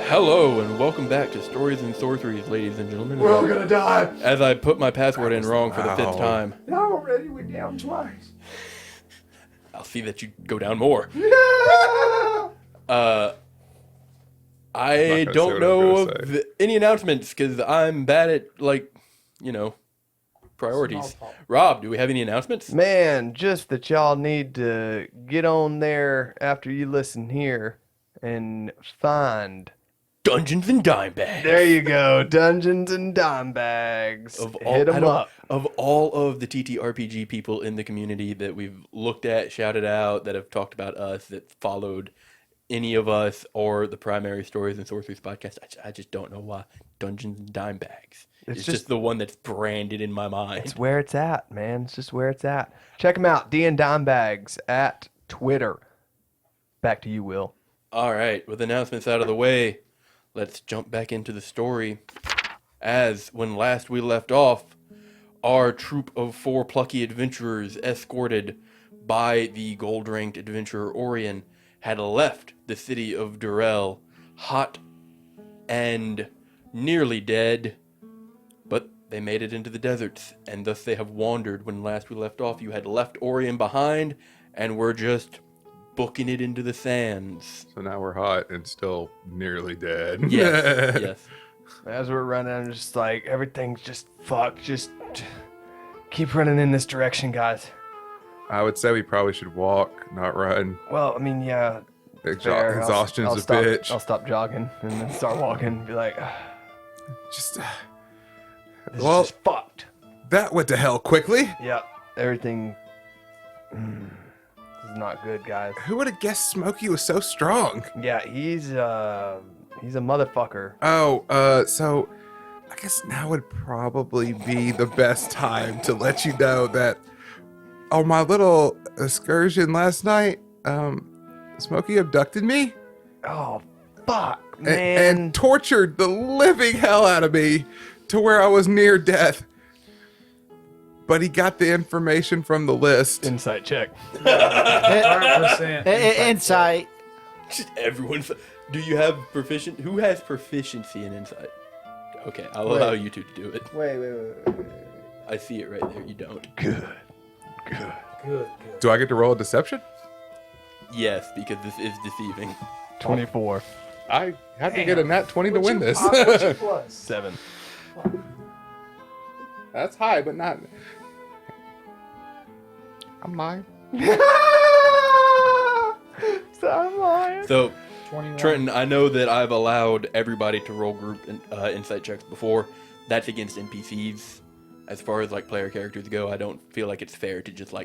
Hello and welcome back to Stories and Sorceries, ladies and gentlemen. We're all gonna die. As I put my password in wrong for the 5th time. No, already we're down twice. I'll see that you go down more. Yeah! I don't know of any announcements because I'm bad at, priorities. Rob, do we have any announcements? Man, just that y'all need to get on there after you listen here and find Dungeons and Dime Bags. There you go, Dungeons and Dime Bags. Hit them up. Of all of the TTRPG people in the community that we've looked at, shouted out, that have talked about us, that followed any of us or the primary Stories and Sorceries podcast, I just don't know why Dungeons and Dime Bags. It's just the one that's branded in my mind. It's where it's at, man. It's just where it's at. Check them out, D and Dime Bags at Twitter. Back to you, Will. All right, with announcements out of the way, let's jump back into the story. As when last we left off, our troop of 4 plucky adventurers, escorted by the gold-ranked adventurer Orion, had left the city of Durell, hot and nearly dead, but they made it into the deserts, and thus they have wandered. When last we left off, you had left Orion behind, and were just booking it into the sands. So now we're hot and still nearly dead. Yes, yes. As we're running, I'm just like, everything's just fucked. Just keep running in this direction, guys. I would say we probably should walk, not run. Well, I mean, yeah. Exhaustion's I'll a stop, bitch. I'll stop jogging and then start walking and be like, Just, this is just fucked. That went to hell quickly. Yep. Everything this is not good, guys. Who would have guessed Smokey was so strong? Yeah, he's a motherfucker. Oh, so I guess now would probably be the best time to let you know that on my little excursion last night, Smokey abducted me. Oh, fuck, man. And tortured the living hell out of me to where I was near death. But he got the information from the list. Insight check. 100% Insight. Just everyone. Do you have Who has proficiency in insight? Okay, I'll allow you two to do it. Wait. I see it right there. You don't. Good. Do I get to roll a deception? Yes, because this is deceiving. 24. I have to get a nat 20 to win this. What's your plus? 7. That's high, but not... I'm lying. So, 21. Trenton, I know that I've allowed everybody to roll group insight checks before. That's against NPCs. As far as player characters go, I don't feel like it's fair to just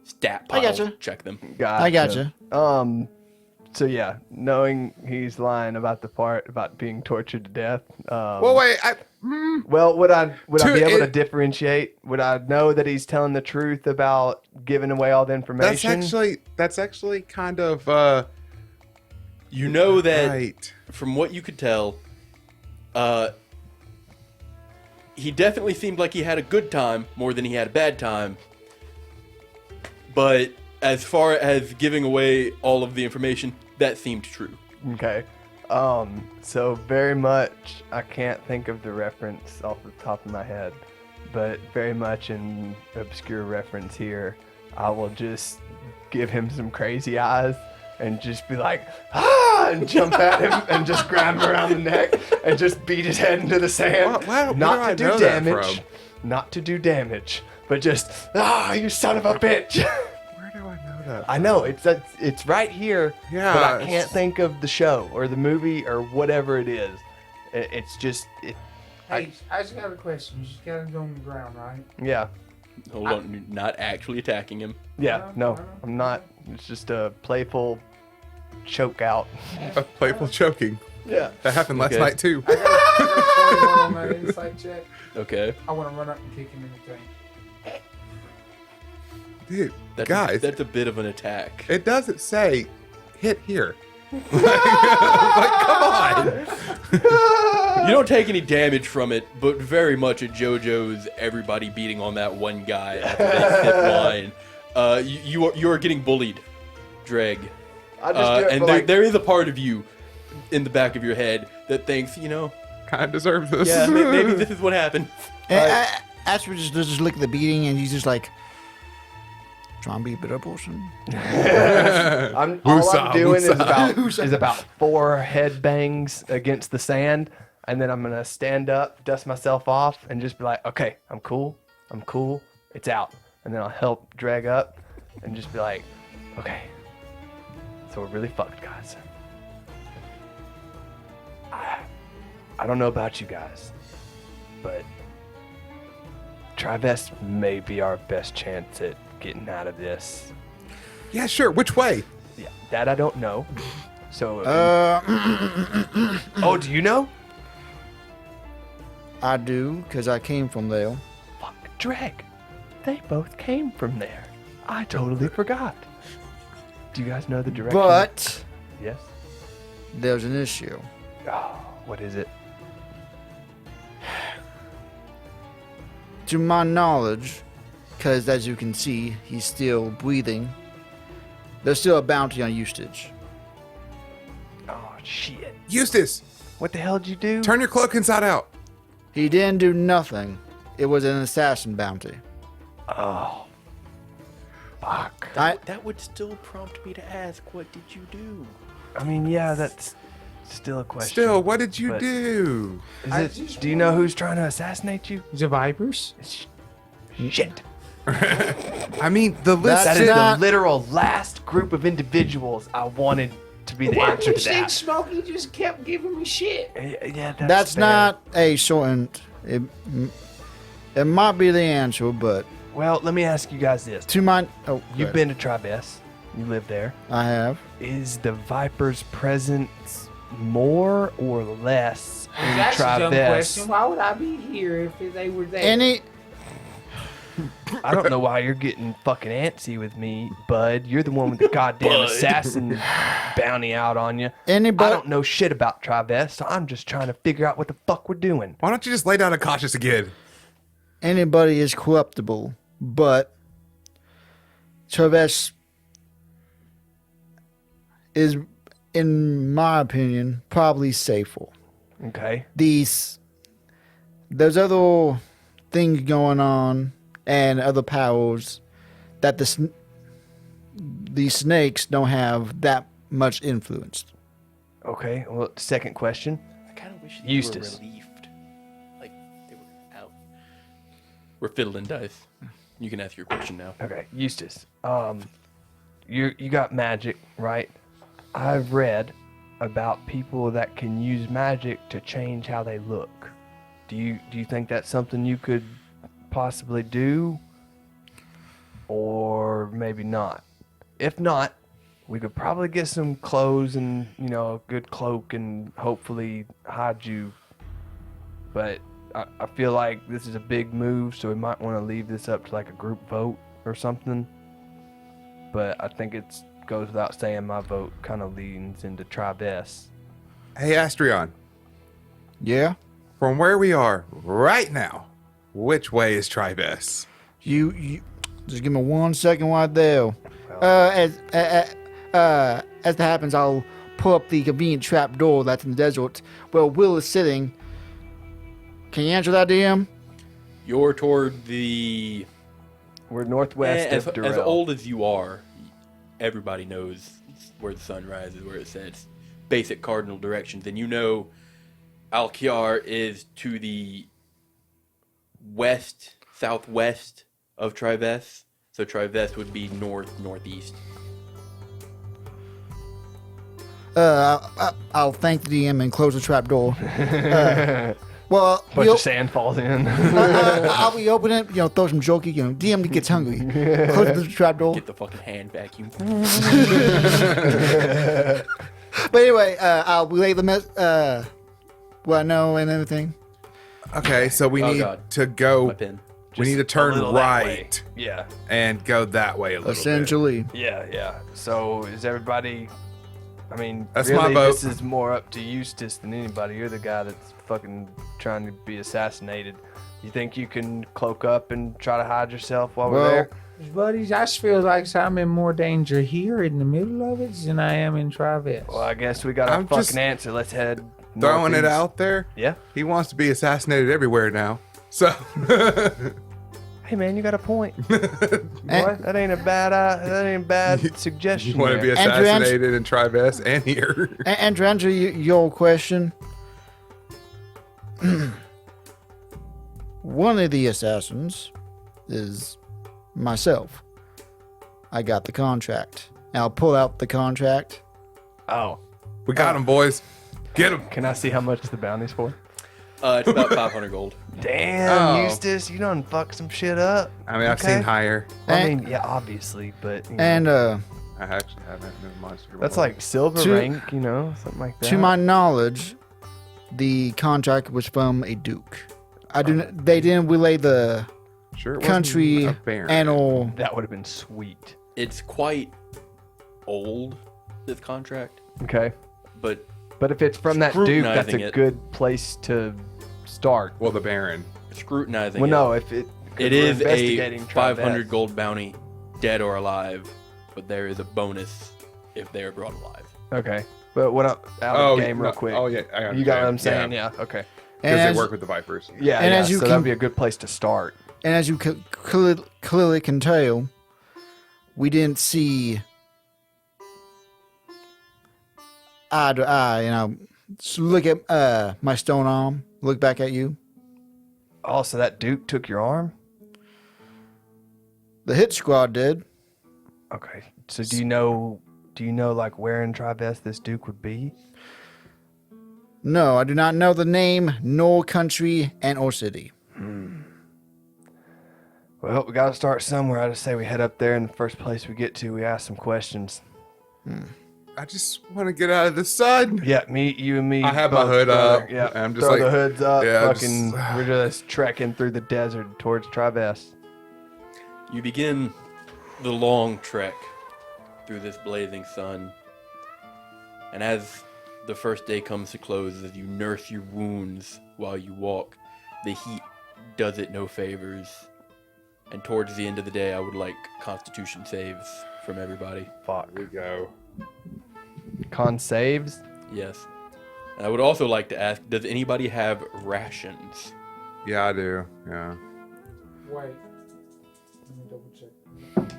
stat pile check them. Gotcha. I gotcha. So yeah, knowing he's lying about the part about being tortured to death. Well, wait. Well, would I be able to differentiate? Would I know that he's telling the truth about giving away all the information? That's actually kind of You know that right. From what you could tell, he definitely seemed like he had a good time more than he had a bad time. But as far as giving away all of the information, that seemed true. Okay. So very much, I can't think of the reference off the top of my head, but very much an obscure reference here. I will just give him some crazy eyes and just be like, ah, and jump at him and just grab him around the neck and just beat his head into the sand. Not to do damage. Not to do damage, but just, you son of a bitch. Where do I know that? I know, it's right here, Yeah, but I can't think of the show or the movie or whatever it is. It's just, Hey, I just got a question. You just gotta go on the ground, right? yeah. Hold on, you're not actually attacking him. Yeah, no, I'm not. It's just a playful choke out. A playful choking. Yeah. That happened last Okay. night too. I got 21 on that insight check. Okay. I want to run up and kick him in the thing. Dude, That's guys, that's a bit of an attack. it doesn't say hit here. Like, come on. You don't take any damage from it, but very much at JoJo's everybody beating on that one guy after they sip wine. You are getting bullied, Dregg. I just do it And for, there, like, there is a part of you in the back of your head that thinks, Kind of deserve this. yeah, maybe this is what happened. And Astrid just look at the beating, and he's just like, trying to be a better person. all Woosah, I'm doing woosah. is about 4 head bangs against the sand, and then I'm gonna stand up, dust myself off, and just be like, okay, I'm cool, it's out. And then I'll help Dregg up, and just be like, okay, so we're really fucked, guys. I don't know about you guys, but Trivest may be our best chance at getting out of this. Yeah, sure. Which way? Yeah, that I don't know. So, Uh, oh, do you know? I do, because I came from there. Fuck, Dregg. They both came from there. I totally forgot. Do you guys know the direction? But Yes. there's an issue. Oh, what is it? To my knowledge, because as you can see, he's still breathing, there's still a bounty on Eustace. Oh, shit. Eustace, What the hell did you do? turn your cloak inside out. He didn't do nothing. It was an assassin bounty. Oh. Fuck. That would still prompt me to ask, what did you do? I mean, yeah, that's still a question. Still, what did you But- do? Do you know who's trying to assassinate you? The Vipers? Shit. I mean, the list That That's is not- the literal last group of individuals I wanted to be the Why answer you to think that. Smokey just kept giving me shit? Yeah, That's fair. not a shortened. It might be the answer, but Well, let me ask you guys this. to my. Oh, You've been to Tribes. You live there. I have. Is the Viper's presence more or less in That's a dumb Tribes? question. Why would I be here if they were there? Any. I don't know why you're getting fucking antsy with me, bud. You're the one with the goddamn assassin bounty out on you. I Anybody. don't know shit about Tribes, so I'm just trying to figure out what the fuck we're doing. Why don't you just lay down a cautious again? Anybody is corruptible, but Travis is, in my opinion, probably safer. Okay. There's other things going on and other powers that these snakes don't have that much influence. Okay. Well, second question. I kind of wish they Eustace. were relieved. Like, they were out. We're fiddling dice. You can ask your question now. Okay, Eustace. You got magic, right? I've read about people that can use magic to change how they look. Do you think that's something you could possibly do? Or maybe not? If not, we could probably get some clothes and, a good cloak and hopefully hide you. But I feel like this is a big move, so we might want to leave this up to like a group vote or something. But I think it goes without saying my vote kind of leans into Tribes. Hey, Astrion, Yeah? from where we are right now, which way is Tribes? You just give me 1 second right there. As that happens, I'll pull up the convenient trap door that's in the desert where Will is sitting. Can you answer that, DM? You're toward the... We're northwest as of Durrell. old as you are, everybody knows where the sun rises, where it sets. Basic cardinal directions. And you know Alkiar is to the west, southwest of Tribes. So Tribes would be north, northeast. I'll thank the DM and close the trap door. Well, Bunch of sand falls in. I'll be open it, throw some jokey, DM gets hungry. Close the trap door. Get the fucking hand vacuum. But anyway, I'll relay the what I know and everything. Okay, so we Oh, need God. to go. My pin. We need to A turn little that way. right Yeah. and go that way a little Essentially. Yeah. So is everybody? I mean, That's really, my boat. this is more up to Eustace than anybody. You're the guy that's fucking trying to be assassinated. You think you can cloak up and try to hide yourself while we're there? Buddies, I just feel like I'm in more danger here in the middle of it than I am in Travis. Well, I guess we got our I'm fucking just answer. Let's head. bit. Throwing it northeast. out there. Yeah. He wants to be assassinated everywhere now. So. Hey man, you got a point. And- That ain't a bad suggestion. You want to be there. assassinated in Trivest and here. And to answer your question, one of the assassins is myself. I got the contract. I'll pull out the contract. Oh, We got him, boys. Get him. can I see how much the bounty's for? It's about 500 gold. Damn, Oh. Eustace, you done fucked some shit up. I mean, I've Okay. seen higher. I And- mean, yeah, obviously, but you know, And I actually haven't been a monster. that's before. like silver To- rank, you know, something like that. to my knowledge, the contract was from a duke. They didn't relay the Sure it wasn't country a baron. animal. that would have been sweet. It's quite old, this contract, Okay, but but if it's from that duke, that's Scrutinizing a it. good place to start. Well, the baron. scrutinizing Well, it, no, if it it we're is a investigating 500 Travis. gold bounty, dead or alive, but there is a bonus if they are brought alive. Okay, but what up? Out of game, real quick. Oh, yeah. I You got what I'm understand. saying? Yeah. Okay. Because And they as, work with the Vipers. Yeah. And yeah, as you so can- that'd be a good place to start. and as you clearly can tell, we didn't see eye to eye. You know, just look at my stone arm. Look back at you. Oh, so that duke took your arm? The hit squad did. Okay. So do you know like where in Trivest this duke would be? No, I do not know the name, nor country, and or city. Well, we got to start somewhere. I just say we head up there, and the first place we get to, we ask some questions. I just want to get out of the sun. Yeah, you and me. I have my both, hood brother. up, Yeah, and I'm just throw like- the hoods up. yeah, Fucking, just- we're just trekking through the desert towards Trivest. You begin the long trek through this blazing sun, and as the first day comes to close, as you nurse your wounds while you walk, the heat does it no favors. And towards the end of the day, I would like Constitution saves from everybody. Fuck. Here we go. Con saves. Yes. And I would also like to ask, does anybody have rations? Yeah, I do. Yeah. Wait. Let me double check.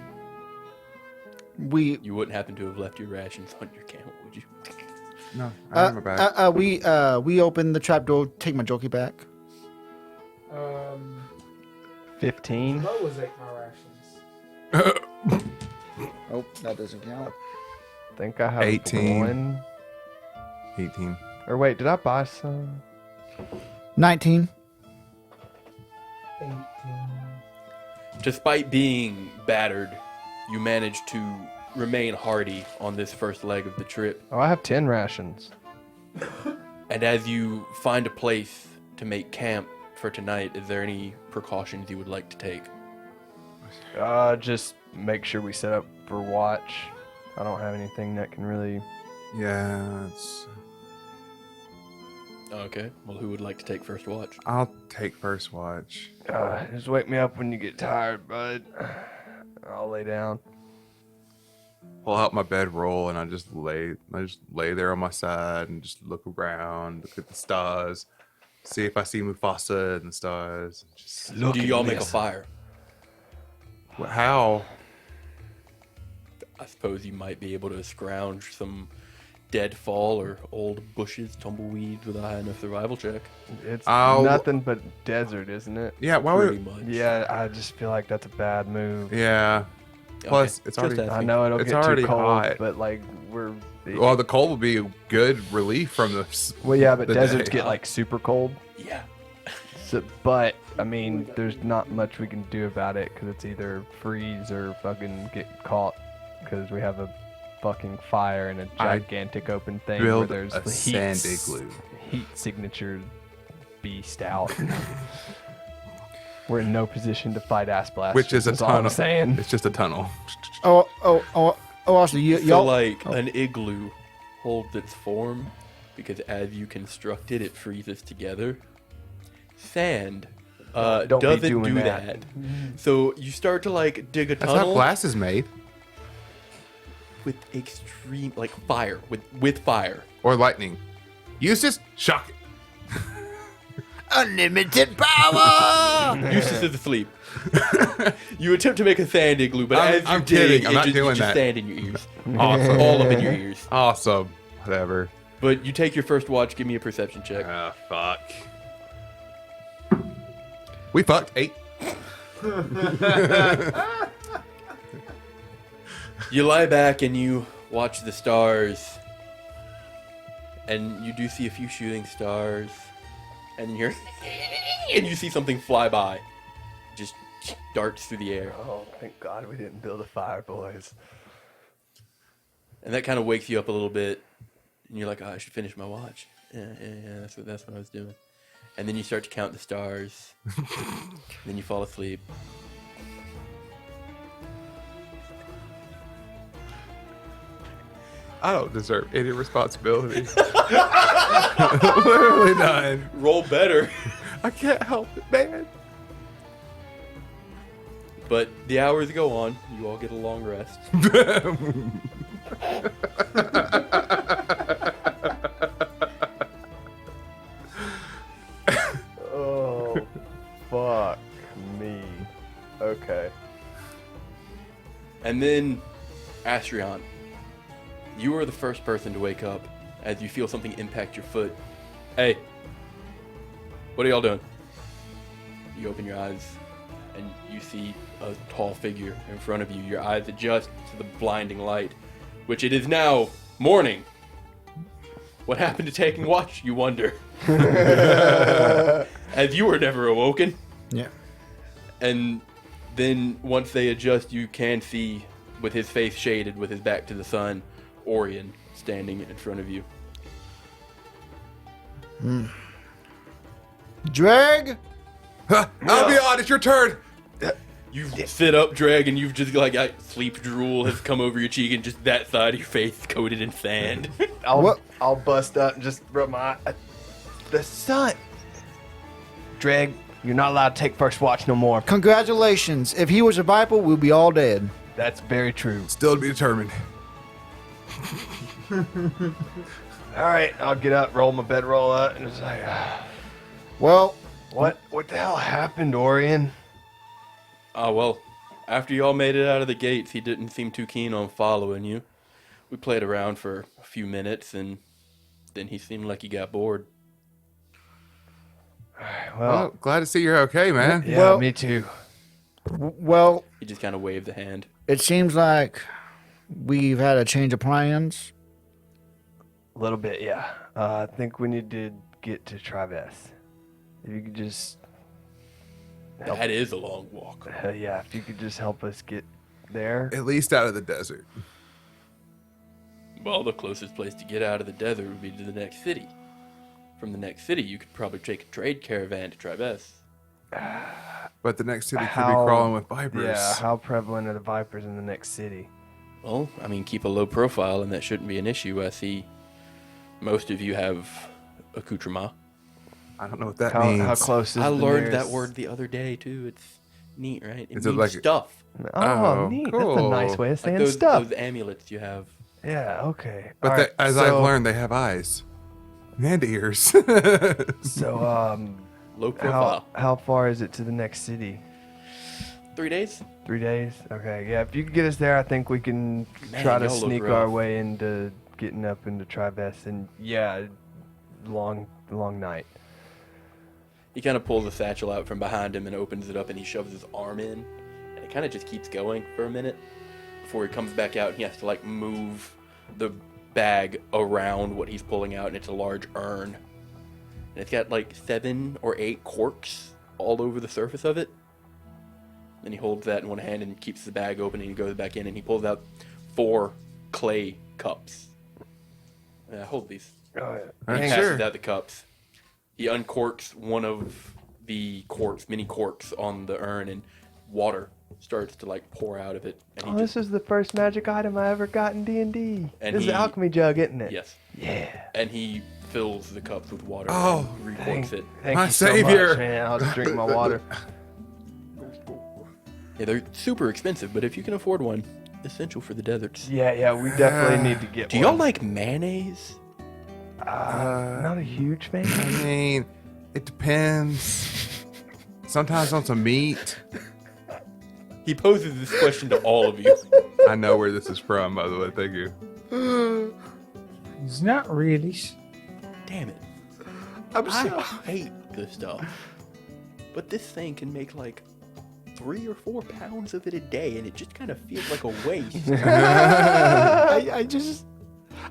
We You wouldn't happen to have left your rations on your camel, would you? No, I remember back. we opened the trapdoor. Take my jockey back. 15. What was like my rations? Oh, that doesn't count. I think I have 18. one. 18. Or wait, did I buy some? 19. 18. Despite being battered, you manage to remain hardy on this first leg of the trip. Oh, I have 10 rations. And as you find a place to make camp for tonight, is there any precautions you would like to take? Just make sure we set up for watch. I don't have anything that can really. Yeah, it's... Okay. Well, who would like to take first watch? I'll take first watch. Just wake me up when you get tired, bud. I'll lay down. Pull out my bedroll and I just lay there on my side and just look around, look at the stars, see if I see Mufasa and the stars. Just Do y'all make a fire? how? I suppose you might be able to scrounge some deadfall or old bushes, tumbleweeds with a high enough survival check. It's I'll- nothing but desert, isn't it? Yeah, why Pretty would? much. Yeah, I just feel like that's a bad move. Yeah. Plus, it's just already. asking. I know it'll It's get already too cold, hot. but like we're. Well, the cold will be a good relief from the. Well, yeah, but the deserts day. get like super cold. Yeah. So, but I mean, there's not much we can do about it because it's either freeze or fucking get caught because we have a fucking fire in a I gigantic open thing build where there's a the sand igloo. heat signature beast out. We're in no position to fight ass blasters. Which is a that's all I'm tunnel. saying. It's just a tunnel. Also, So y'all. like an igloo holds its form because as you construct it, it freezes together. Sand Don't be doesn't doing do that. that. So you start to like dig a That's how tunnel glass is made. with extreme like fire with fire. Or lightning. Eustace, shock it. Unlimited power. Eustace is asleep. You attempt to make a sand igloo, but as you I'm dig, kidding. I'm it not just, doing it's just that. sand in your ears, Awesome. all up in your ears. Awesome. Whatever. But you take your first watch. Give me a perception check. Ah, fuck. We fucked 8. You lie back and you watch the stars, and you do see a few shooting stars, and you're and you see something fly by, just darts through the air, Oh, thank God we didn't build a fire, boys. and that kind of wakes you up a little bit, and you're like, oh, I should finish my watch. Yeah, that's what I was doing, and then you start to count the stars, then you fall asleep. I don't deserve any responsibility. Literally none. Roll better. I can't help it, man. But the hours go on. You all get a long rest. Oh, fuck me. Okay. And then, Astrion, you are the first person to wake up as you feel something impact your foot. Hey, what are y'all doing? You open your eyes and you see a tall figure in front of you. Your eyes adjust to the blinding light, which it is now morning. What happened to taking watch, you wonder? As you were never awoken. Yeah. And then once they adjust, you can see, with his face shaded, with his back to the sun, Orion standing in front of you. Dregg. Albion, it's your turn. You sit up, Dregg, and you've just like sleep drool has come over your cheek, and just that side of your face is coated in sand. What? I'll bust up and just rub my eye. The sun. Dregg, you're not allowed to take first watch no more. Congratulations. If he was a viper, we'd be all dead. That's very true. Still to be determined. All right, I'll get up, roll my bedroll up, and it's like, Well, what the hell happened, Orion? Oh, well, after y'all made it out of the gates, he didn't seem too keen on following you. We played around for a few minutes, and then he seemed like he got bored. Well, glad to see you're okay, man. Yeah, well- me too. well, He just kind of waved the hand. it seems like we've had a change of plans. A little bit, yeah. I think we need to get to Travis. If you could just, That is a long walk. yeah, if you could just help us get there. At least out of the desert. Well, the closest place to get out of the desert would be to the next city. From the next city, you could probably take a trade caravan to Travis. But the next city could be How- crawling with vipers. Yeah, how prevalent are the vipers in the next city? Well, I mean, keep a low profile, and that shouldn't be an issue. I see most of you have accoutrement. I don't know what that How, means. how close is I the learned that nearest- word the other day, too. It's neat, right? It Is it means like- stuff. Oh, Oh, neat. That's a nice cool. way of Like saying those, stuff. those amulets you have. Yeah, okay. But All right, as I've learned, they have eyes and ears. So, Low profile. how far is it to the next city? 3 days? 3 days? Okay, yeah. If you could get us there, I think we can Man, try to y'all look sneak our rough. way into getting up into Tribes. And yeah, long night. He kind of pulls a satchel out from behind him and opens it up, and he shoves his arm in, and it kind of just keeps going for a minute before he comes back out, and he has to like move the bag around what he's pulling out, and it's a large urn, and it's got like 7 or 8 corks all over the surface of it. Then he holds that in one hand and keeps the bag open, and he goes back in, and he pulls out 4 clay cups. Hold these. Oh, yeah. All He right, passes sure. out the cups. He uncorks one of the mini corks on the urn, and water starts to like pour out of it. And he Oh, this is the first magic item I ever got in D&D. And This is the he- alchemy jug, isn't it? yes, Yeah. and he fills the cups with water. Oh, and recorks it. Thank My you so savior. much, man. I'll just drink my water. Yeah, they're super expensive, but if you can afford one, essential for the deserts. Yeah, we definitely need to get Do one. y'all like mayonnaise? Not a huge fan. I mean, it depends. Sometimes on some meat. He poses this question to all of you. I know where this is from, by the way. Thank you. It's not really. Damn it. I'm I so. hate this stuff. But this thing can make like 3 or 4 pounds of it a day, and it just kind of feels like a waste.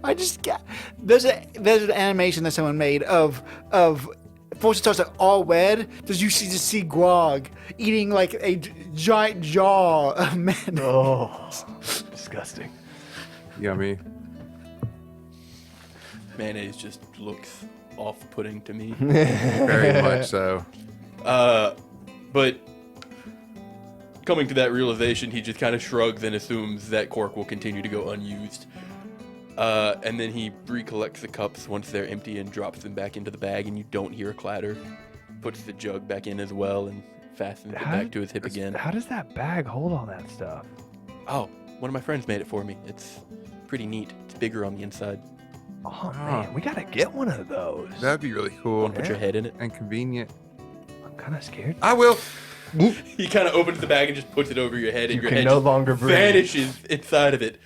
I just got. There's an animation that someone made of Fortune starts like all red. Does you just see Grog eating like a giant jaw of man? Oh, disgusting. Yummy. Mayonnaise just looks off-putting to me. Very much so. But coming to that realization, he just kind of shrugs and assumes that cork will continue to go unused. And then he recollects the cups once they're empty and drops them back into the bag, and you don't hear a clatter. Puts the jug back in as well and fastens it back to his hip again. How does that bag hold all that stuff? Oh, one of my friends made it for me. It's pretty neat. It's bigger on the inside. Oh, man, we gotta get one of those. That'd be really cool Want to put your head in it? and convenient. I'm kind of scared. I will. He kind of opens the bag and just puts it over your head, and You your can head no just longer breathe. vanishes inside of it.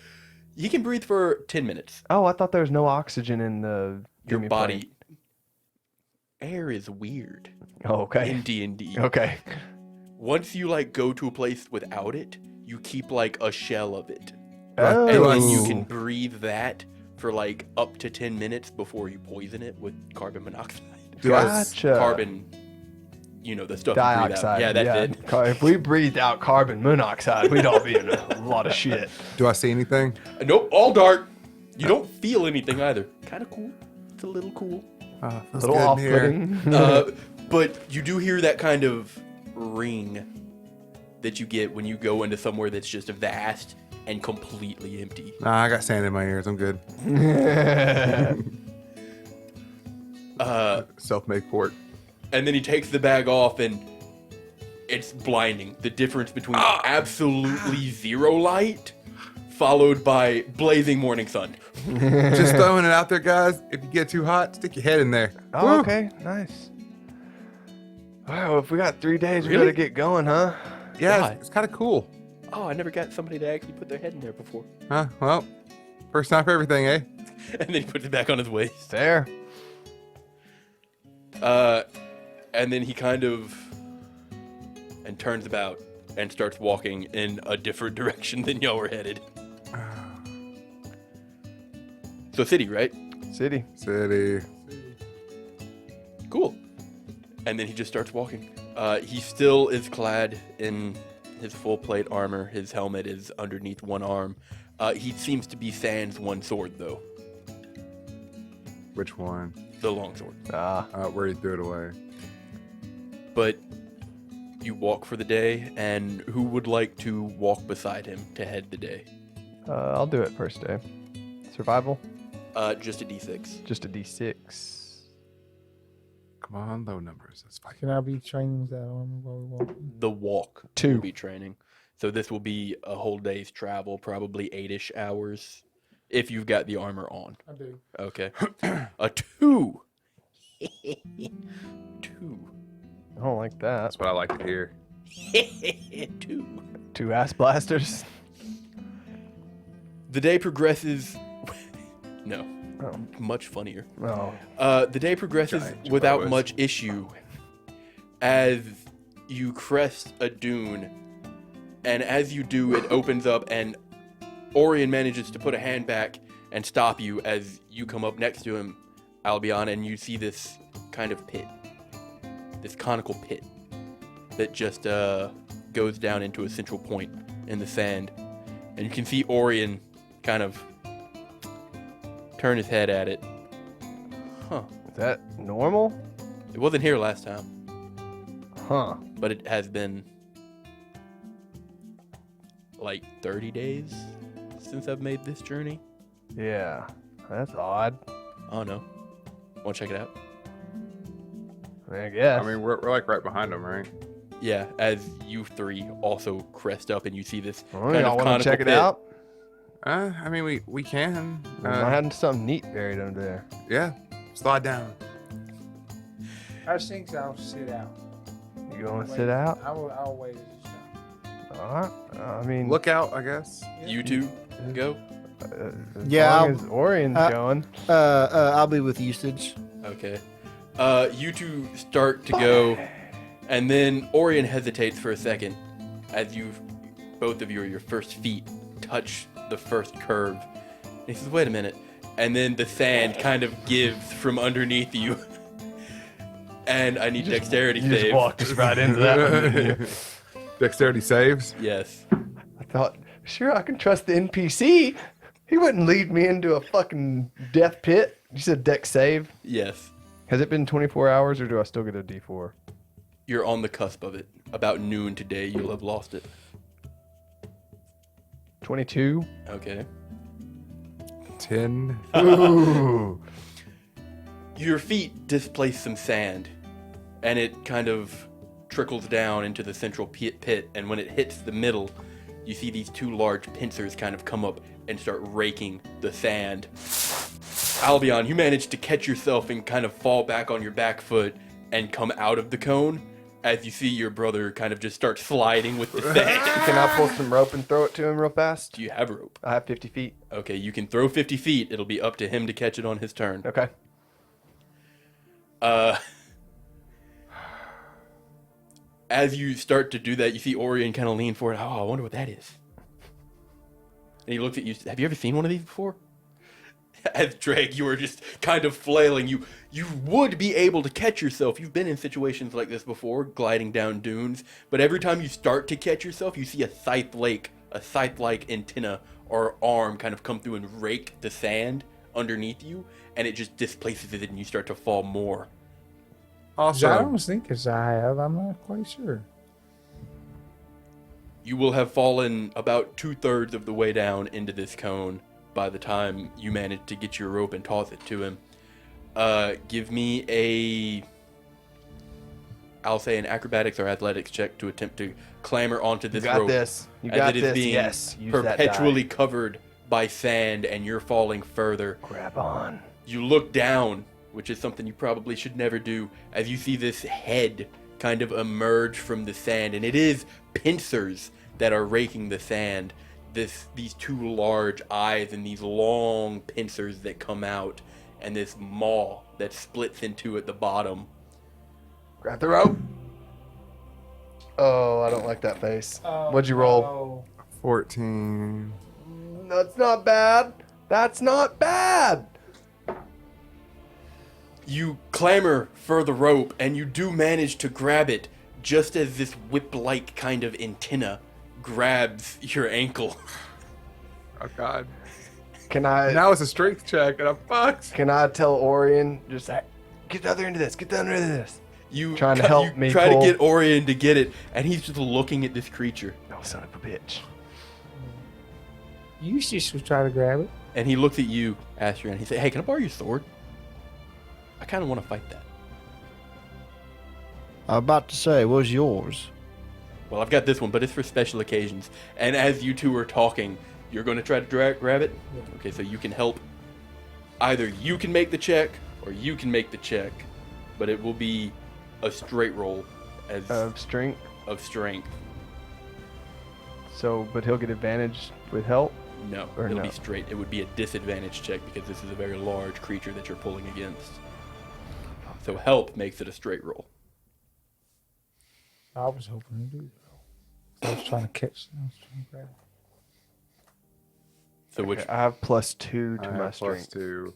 You can breathe for 10 minutes. Oh, I thought there was no oxygen in the Your Jimmy body... plate. Air is weird Oh, okay. in D&D. Okay. Once you like go to a place without it, you keep like a shell of it, Oh. and then you can breathe that for like up to 10 minutes before you poison it with carbon monoxide. Do I, Gotcha. Carbon, you know, the stuff you breathe out. Dioxide. Yeah, that's it. If we breathed out carbon monoxide, we'd all be in a lot of shit. do I see anything? Nope, all dark. You don't feel anything either. Kind of cool. It's a little cool. Oh, A feels little good in here. off-putting. But you do hear that kind of ring that you get when you go into somewhere that's just vast and completely empty. Nah, I got sand in my ears. I'm good. Self-made port. And then he takes the bag off, and it's blinding. The difference between absolutely zero light followed by blazing morning sun. Just throwing it out there, guys. If you get too hot, stick your head in there. Oh, Woo. okay. Nice. Wow, if we got 3 days, we Really? gotta get going, huh? Yeah, Why? it's kind of cool. Oh, I never got somebody to actually put their head in there before. Huh? Well, first time for everything, eh? And then he puts it back on his waist. Fair. And then he kind of and turns about and starts walking in a different direction than y'all were headed. So city, right? City. City. Cool. And then he just starts walking. He still is clad in his full plate armor. His helmet is underneath one arm. He seems to be sans one sword, though. Which one? The longsword. Where you threw it away. But you walk for the day, and who would like to walk beside him to head the day? I'll do it first day. Survival. Just a d6. Just a D6. Come on, low numbers. That's fine. Can I be training with that armor while we walk? The walk Two. will be training. So this will be a whole day's travel, probably 8-ish hours, if you've got the armor on. I do. Okay. A 2. 2. I don't like that. That's what I like to hear. 2. 2 ass blasters. The day progresses. No, Oh. much funnier. Oh. The day progresses Giant without chihuahuas. much issue as you crest a dune, and as you do, it opens up, and Orion manages to put a hand back and stop you as you come up next to him, Albion, and you see this kind of pit, this conical pit that just goes down into a central point in the sand, and you can see Orion kind of turn his head at it. Huh. Is that normal? It wasn't here last time, Huh. but it has been like 30 days since I've made this journey. Yeah. That's odd. Oh no. Want to check it out? I guess. I mean, we're like right behind him, right? Yeah, as you three also crest up and you see this Oh, kind y'all of want to conical check it pit. out? I mean, we can. We might have something neat buried under there. Yeah, slide down. I think I'll sit out. You going to Wait. sit out? I'll wait at this time. All right. I mean, Look out, I guess. You two go. as Yeah, long as Orion's going. I'll be with usage. Okay. You two start to go, and then Orion hesitates for a second as both of your first feet touch the first curve. And he says, "Wait a minute," and then the sand kind of gives from underneath you. And I need dexterity You save. just walked us right into that one, didn't you? Dexterity saves. Yes. I thought, sure, I can trust the NPC. He wouldn't lead me into a fucking death pit. You said dex save. Yes. Has it been 24 hours, or do I still get a D4? You're on the cusp of it. About noon today, you'll have lost it. 22. Okay. 10. Ooh. Your feet displace some sand, and it kind of trickles down into the central pit, and when it hits the middle, you see these two large pincers kind of come up and start raking the sand. Albion, you manage to catch yourself and kind of fall back on your back foot and come out of the cone as you see your brother kind of just start sliding with the sand. Can I pull some rope and throw it to him real fast? Do you have rope? I have 50 feet. Okay, you can throw 50 feet. It'll be up to him to catch it on his turn. Okay. As you start to do that, you see Orion kind of lean forward. Oh, I wonder what that is. And he looks at you. Have you ever seen one of these before? As Dregg, you are just kind of flailing. You would be able to catch yourself. You've been in situations like this before, gliding down dunes. But every time you start to catch yourself, you see a scythe-like antenna or arm kind of come through and rake the sand underneath you, and it just displaces it, and you start to fall more. I Also, don't think it's I have. I'm not quite sure. You will have fallen about 2/3 of the way down into this cone by the time you manage to get your rope and toss it to him. Give me I'll say an acrobatics or athletics check to attempt to clamber onto this You got rope. this. You as got it is this. being Yes. Use that die. perpetually covered by sand, and you're falling further. Grab on. You look down, which is something you probably should never do, as you see this head kind of emerge from the sand, and it is pincers that are raking the sand. These two large eyes and these long pincers that come out, and this maw that splits into at the bottom. Grab the rope. Oh, I don't like that face. What'd you roll? 14. That's not bad. That's not bad. You clamber for the rope, and you do manage to grab it, just as this whip-like kind of antenna grabs your ankle. Oh, God. Can I? Now it's a strength check, and I'm fucked. Can I tell Orion just get the other end of this? Get the other end of this. You Trying to help me try pull. to get Orion to get it, and he's just looking at this creature. No, son of a bitch. You should try to grab it. And he looks at you, Astrid, and he says, "Hey, can I borrow your sword? I kind of want to fight that." I'm about to say, what's yours? Well, I've got this one, but it's for special occasions. And as you two are talking, you're going to try to grab it? Okay, so you can help. Either you can make the check, or you can make the check. But it will be a straight roll as Strength. of strength. So, but he'll get advantage with help. No, Or it'll no. be straight. It would be a disadvantage check because this is a very large creature that you're pulling against. So help makes it a straight roll. I was hoping to do that. I was trying to catch. I was trying to grab it. So which I have +2 to I my have strength. +2.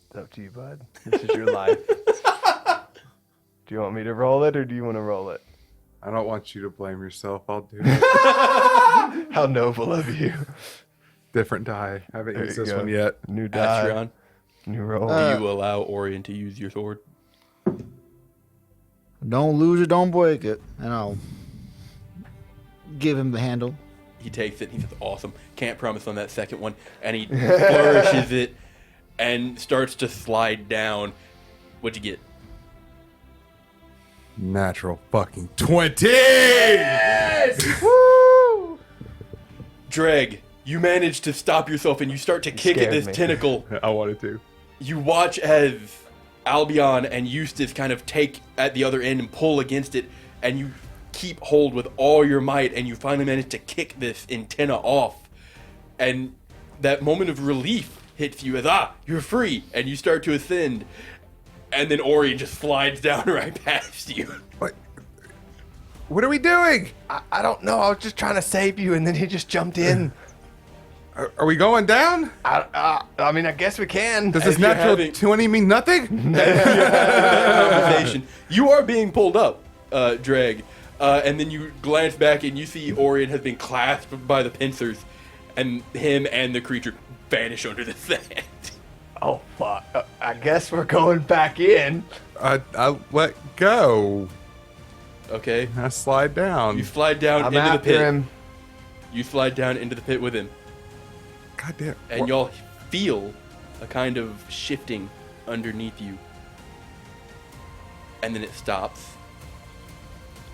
It's up to you, bud. This is your life. Do you want me to roll it, or do you want to roll it? I don't want you to blame yourself. I'll do it. How noble of you. Different die. I haven't There used you this go. one yet. New die. Astrion, New roll. do you allow Orion to use your sword? Don't lose it, don't break it. And I'll give him the handle. He takes it and he says, awesome. Can't promise on that second one. And he flourishes it and starts to slide down. What'd you get? Natural fucking 20! Dregg, you manage to stop yourself and you start to kick at scared this me. tentacle. I wanted to. You watch as Albion and Eustace kind of take at the other end and pull against it, and you keep hold with all your might, and you finally manage to kick this antenna off. And that moment of relief hits you as, you're free, and you start to ascend. And then Orion just slides down right past you. What are we doing? I don't know. I was just trying to save you, and then he just jumped in. Are we going down? I mean, I guess we can. Does As this you're natural having- 20 mean nothing? Conversation. You are being pulled up, Dregg. And then you glance back and you see Orion has been clasped by the pincers, and him and the creature vanish under the sand. Oh, fuck. I guess we're going back in. I let go. Okay. I slide down. You slide down I'm into the after pit. him. You slide down into the pit with him, God damn. and y'all feel a kind of shifting underneath you. And then it stops.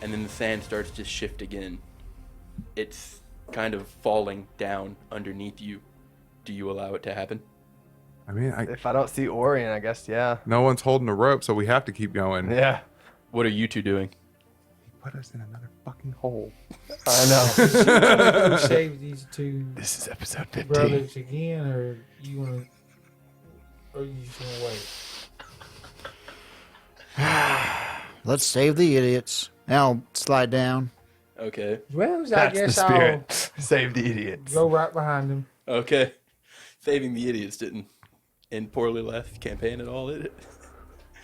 And then the sand starts to shift again. It's kind of falling down underneath you. Do you allow it to happen? I mean, If I don't see Orion, I guess, yeah. no one's holding the rope, so we have to keep going. Yeah. What are you two doing? Put us in another fucking hole. I know. Go save these two This is episode 15. brothers again, or you want to, or you just want to wait? Let's save the idiots. And I'll slide down. Okay. Well, I That's the guess spirit. Save the idiots. I'll go right behind him. Okay. Saving the idiots didn't end poorly last campaign at all, did it?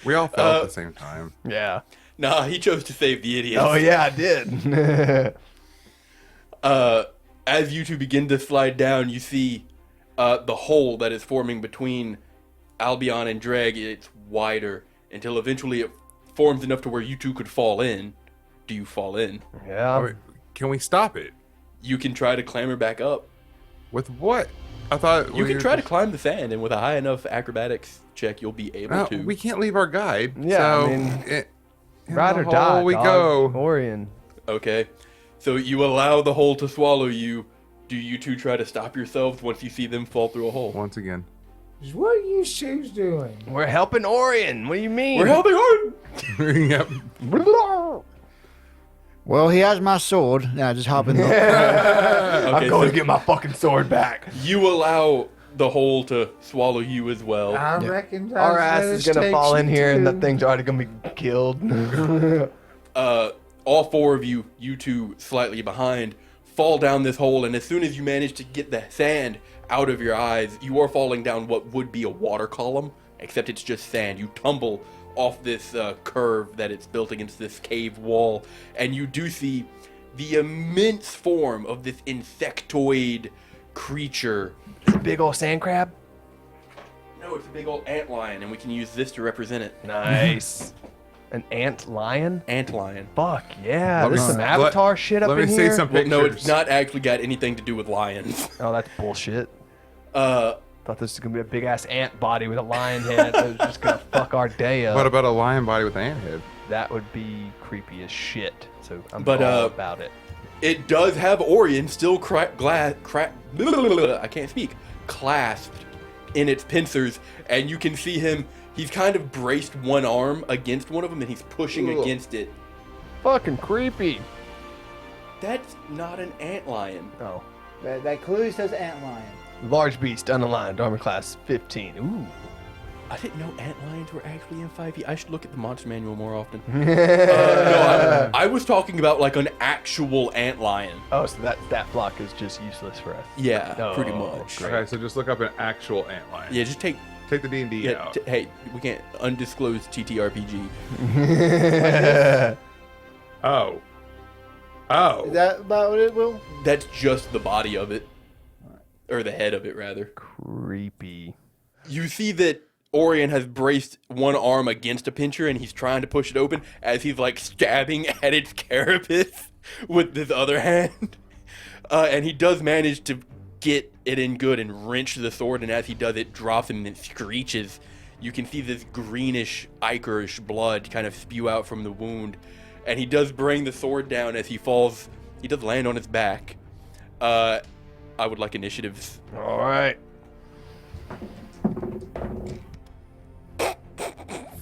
We all fell at the same time. Yeah. Nah, he chose to save the idiots. Oh, yeah, I did. As you two begin to slide down, you see the hole that is forming between Albion and Dregg. It's wider until eventually it forms enough to where you two could fall in. Do you fall in? Yeah. Wait, can we stop it? You can try to clamber back up. With what? I thought You we can were try to just- climb the sand, and with a high enough acrobatics check, you'll be able No, to. we can't leave our guide. Yeah, so I mean, in Ride the or die. hole we dog. go. Orion. Okay. So you allow the hole to swallow you. Do you two try to stop yourselves once you see them fall through a hole? Once again. What are you shoes doing? We're helping Orion. What do you mean? We're helping on! Yep. Well, he has my sword. Now just hop in the. I'm Okay, going so to get my fucking sword back. you allow the hole to swallow you as well. I reckon Our ass is going to fall in here and that thing's already going to be killed. All four of you, you two slightly behind, fall down this hole, and as soon as you manage to get the sand out of your eyes, you are falling down what would be a water column, except it's just sand. You tumble off this curve that it's built against this cave wall, and you do see the immense form of this insectoid creature. Big old sand crab. No, it's a big old antlion, and we can use this to represent it. Nice. An ant lion? Antlion. Fuck yeah. Let There's me- some let- Avatar shit up let me in see here. some Well, no, pictures. it's not actually got anything to do with lions. Oh, that's bullshit. Uh, Thought this was going to be a big ass ant body with a lion head that was just going to fuck our day up. What about a lion body with an ant head? That would be creepy as shit. So I'm But, all about it. it does have Orion still I can't speak, clasped in its pincers, and you can see him. He's kind of braced one arm against one of them, and he's pushing Ugh. against it. Fucking creepy. That's not an antlion. Oh. That clearly says antlion. Large beast, unaligned, armor class 15. Ooh. I didn't know antlions were actually in 5e. I should look at the monster manual more often. No, I was talking about like an actual antlion. Oh, so that block is just useless for us. Yeah, Oh, pretty much. great. Okay, so just look up an actual ant lion. Yeah, just take. Take the D&D Yeah, out. hey, we can't undisclosed TTRPG. Oh. Is that about what it will? That's just the body of it. or the head of it rather. Creepy. You see that Orion has braced one arm against a pincher and he's trying to push it open as he's like stabbing at its carapace with his other hand. And he does manage to get it in good and wrench the sword, and as he does, it drops and it screeches. You can see this greenish, ichorish blood kind of spew out from the wound, and he does bring the sword down as he falls. He does land on his back. I would like initiatives. All right.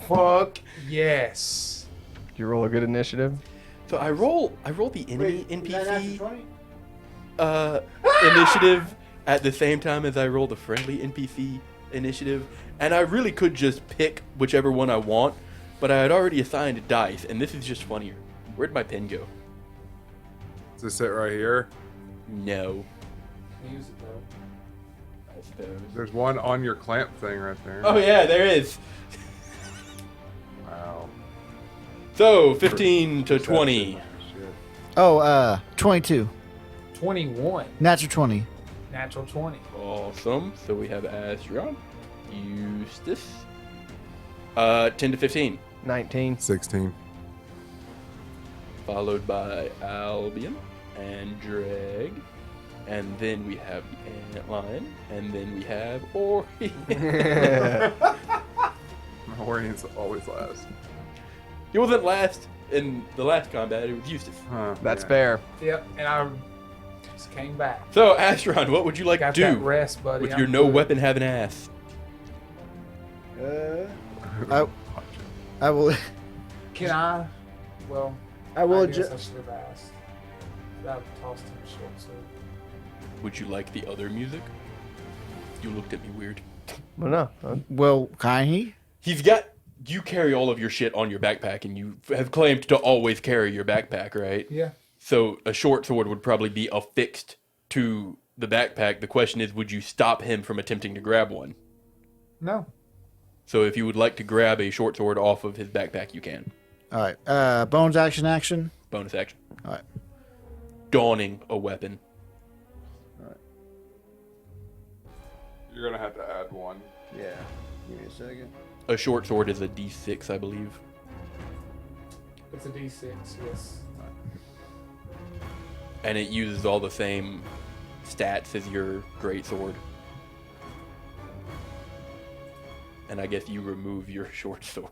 Fuck yes. Did you roll a good initiative? So I roll the enemy NPC Ah! initiative at the same time as I roll the friendly NPC initiative, and I really could just pick whichever one I want, but I had already assigned dice, and this is just funnier. Where'd my pen go? Does it sit right here? No. Use it though. I suppose. There's one on your clamp thing right there. Oh yeah, there is. Wow. So 15 to 20. Shit. Oh, 22. 21. Natural 20. Natural 20. Awesome. So we have Astron, Eustace, 10 to 15, 19. 16. followed by Albion and Dregg, and then we have the Antlion, and then we have Orion. Orion's always last. He wasn't last in the last combat, it was Eustace. Huh, That's yeah. fair. Yep, and I just came back. So, Astron, what would you like Got to that do rest, buddy. with I'm your no good. weapon having ass? I will. Can I? Well, I will. I guess I should have asked. I've tossed him a short sword. Would you like the other music? You looked at me weird. Well, no. Well, can he? He's got. You carry all of your shit on your backpack, and you have claimed to always carry your backpack, right? Yeah. So a short sword would probably be affixed to the backpack. The question is, would you stop him from attempting to grab one? No. So if you would like to grab a short sword off of his backpack, you can. All right. Bones action. Bonus action. All right. Donning a weapon. You're gonna have to add one. Yeah. Give me a second. A short sword is a D6, I believe. It's a D6, yes. And it uses all the same stats as your great sword. And I guess you remove your short sword.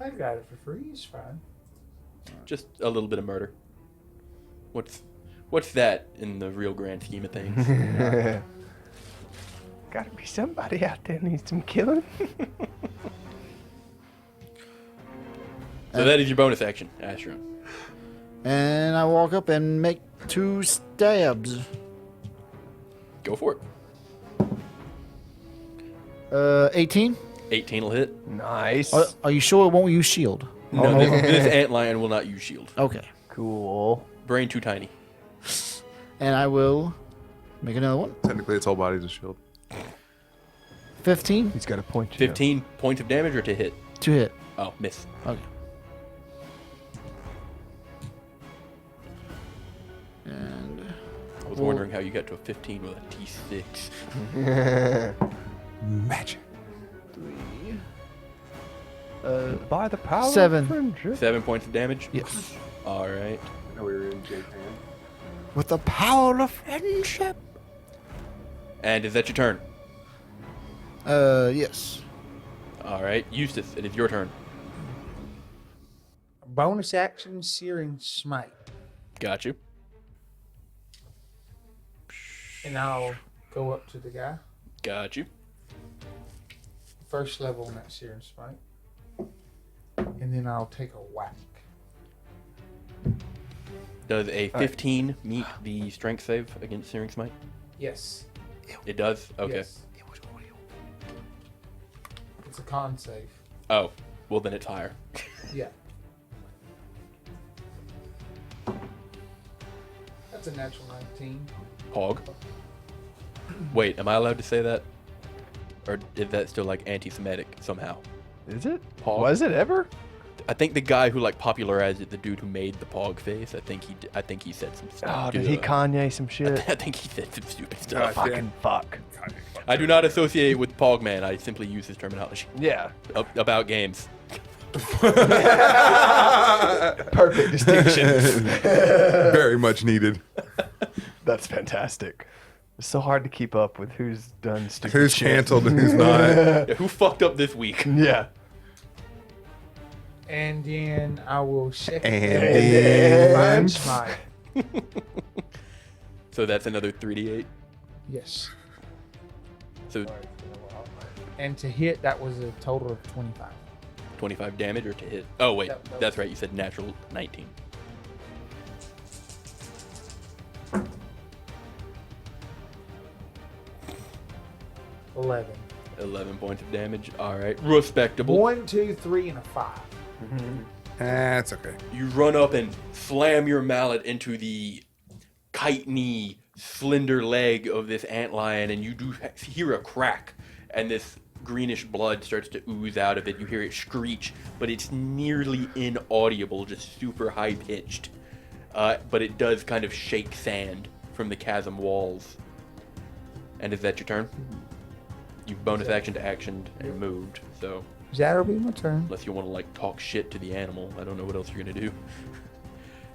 I got it for free. It's fine. Just a little bit of murder. What's that in the real grand scheme of things? Gotta be somebody out there needs some killing. So that is your bonus action, Astron. And I walk up and make 2 stabs. Go for it. 18. 18 will hit. Nice. Are you sure it won't use shield? No, this antlion will not use shield. Okay. Cool. Brain too tiny. And I will make another one. Technically, its whole body's a shield. 15 He's got a point. 15 points of damage or to hit? to hit. Oh, miss. Okay. And I was wondering how you got to a 15 with a T6. Magic. 3. By the power 7. of friendship. 7 points of damage? Yes. All right. I know we were in Japan. With the power of friendship. And is that your turn? Yes. All right. Eustace, it is your turn. Bonus action, Searing Smite. Got you. And I'll go up to the guy. Got you. First level on that Searing Smite. And then I'll take a whack. Does a 15 meet the strength save against Searing Smite? Yes. It does? Okay. Yes. It's a con save. Oh, well then it's higher. Yeah. That's a natural 19. Hog. Wait, am I allowed to say that? Or is that still like anti-Semitic somehow? Is it? Hog. Was it ever? I think the guy who like popularized it, the dude who made the Pog face, I think he said some stuff. Oh, did he Kanye some shit? I think he said some stupid stuff. Fucking fuck. I do not associate it with Pog Man. I simply use his terminology Yeah. about games. Perfect distinction. Very much needed. That's fantastic. It's so hard to keep up with who's done stupid Who's shit. canceled and who's not? Yeah, who fucked up this week? Yeah. And then I will check And Divine Smite. So that's another 3d8. Yes. So And to hit, that was a total of 25. 25 damage or to hit? Oh wait, That that's right. You said natural 19. $11. 11 points of damage. All right, respectable. 1, 2, 3, and a 5. That's okay. You run up and slam your mallet into the chitin-y, slender leg of this antlion, and you do hear a crack, and this greenish blood starts to ooze out of it. You hear it screech, but it's nearly inaudible, just super high-pitched. But it does kind of shake sand from the chasm walls. And is that your turn? You bonus action to action and moved, so That'll be my turn. unless you want to like talk shit to the animal, I don't know what else you're gonna do.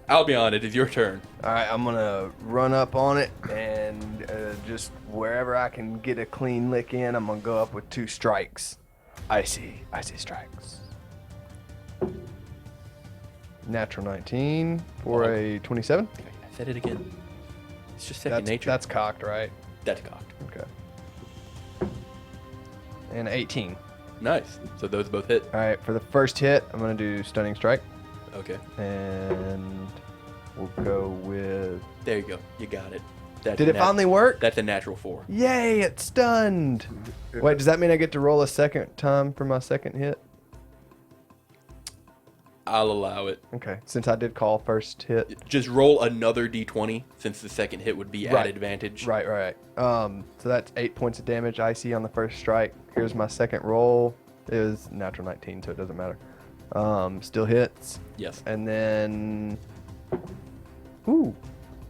Albion, it is your turn. All right, I'm gonna run up on it and just wherever I can get a clean lick in, I'm gonna go up with 2 strikes. Icy strikes. Natural 19 for a 27. I said it again. It's just second nature. That's cocked, right? That's cocked. Okay. And 18. Nice. So those both hit. All right, for the first hit, I'm gonna do stunning strike, Okay. and we'll go with. There you go. You got it. That's Did it finally work? That's a natural 4. Yay! It's stunned. Wait, does that mean I get to roll a second time for my second hit? I'll allow it. Okay, since I did call first hit. Just roll another d20 since the second hit would be at Right. advantage. Right. So that's 8 points of damage icy on the first strike. Here's my second roll. It was natural 19, so it doesn't matter. Still hits. Yes. And then,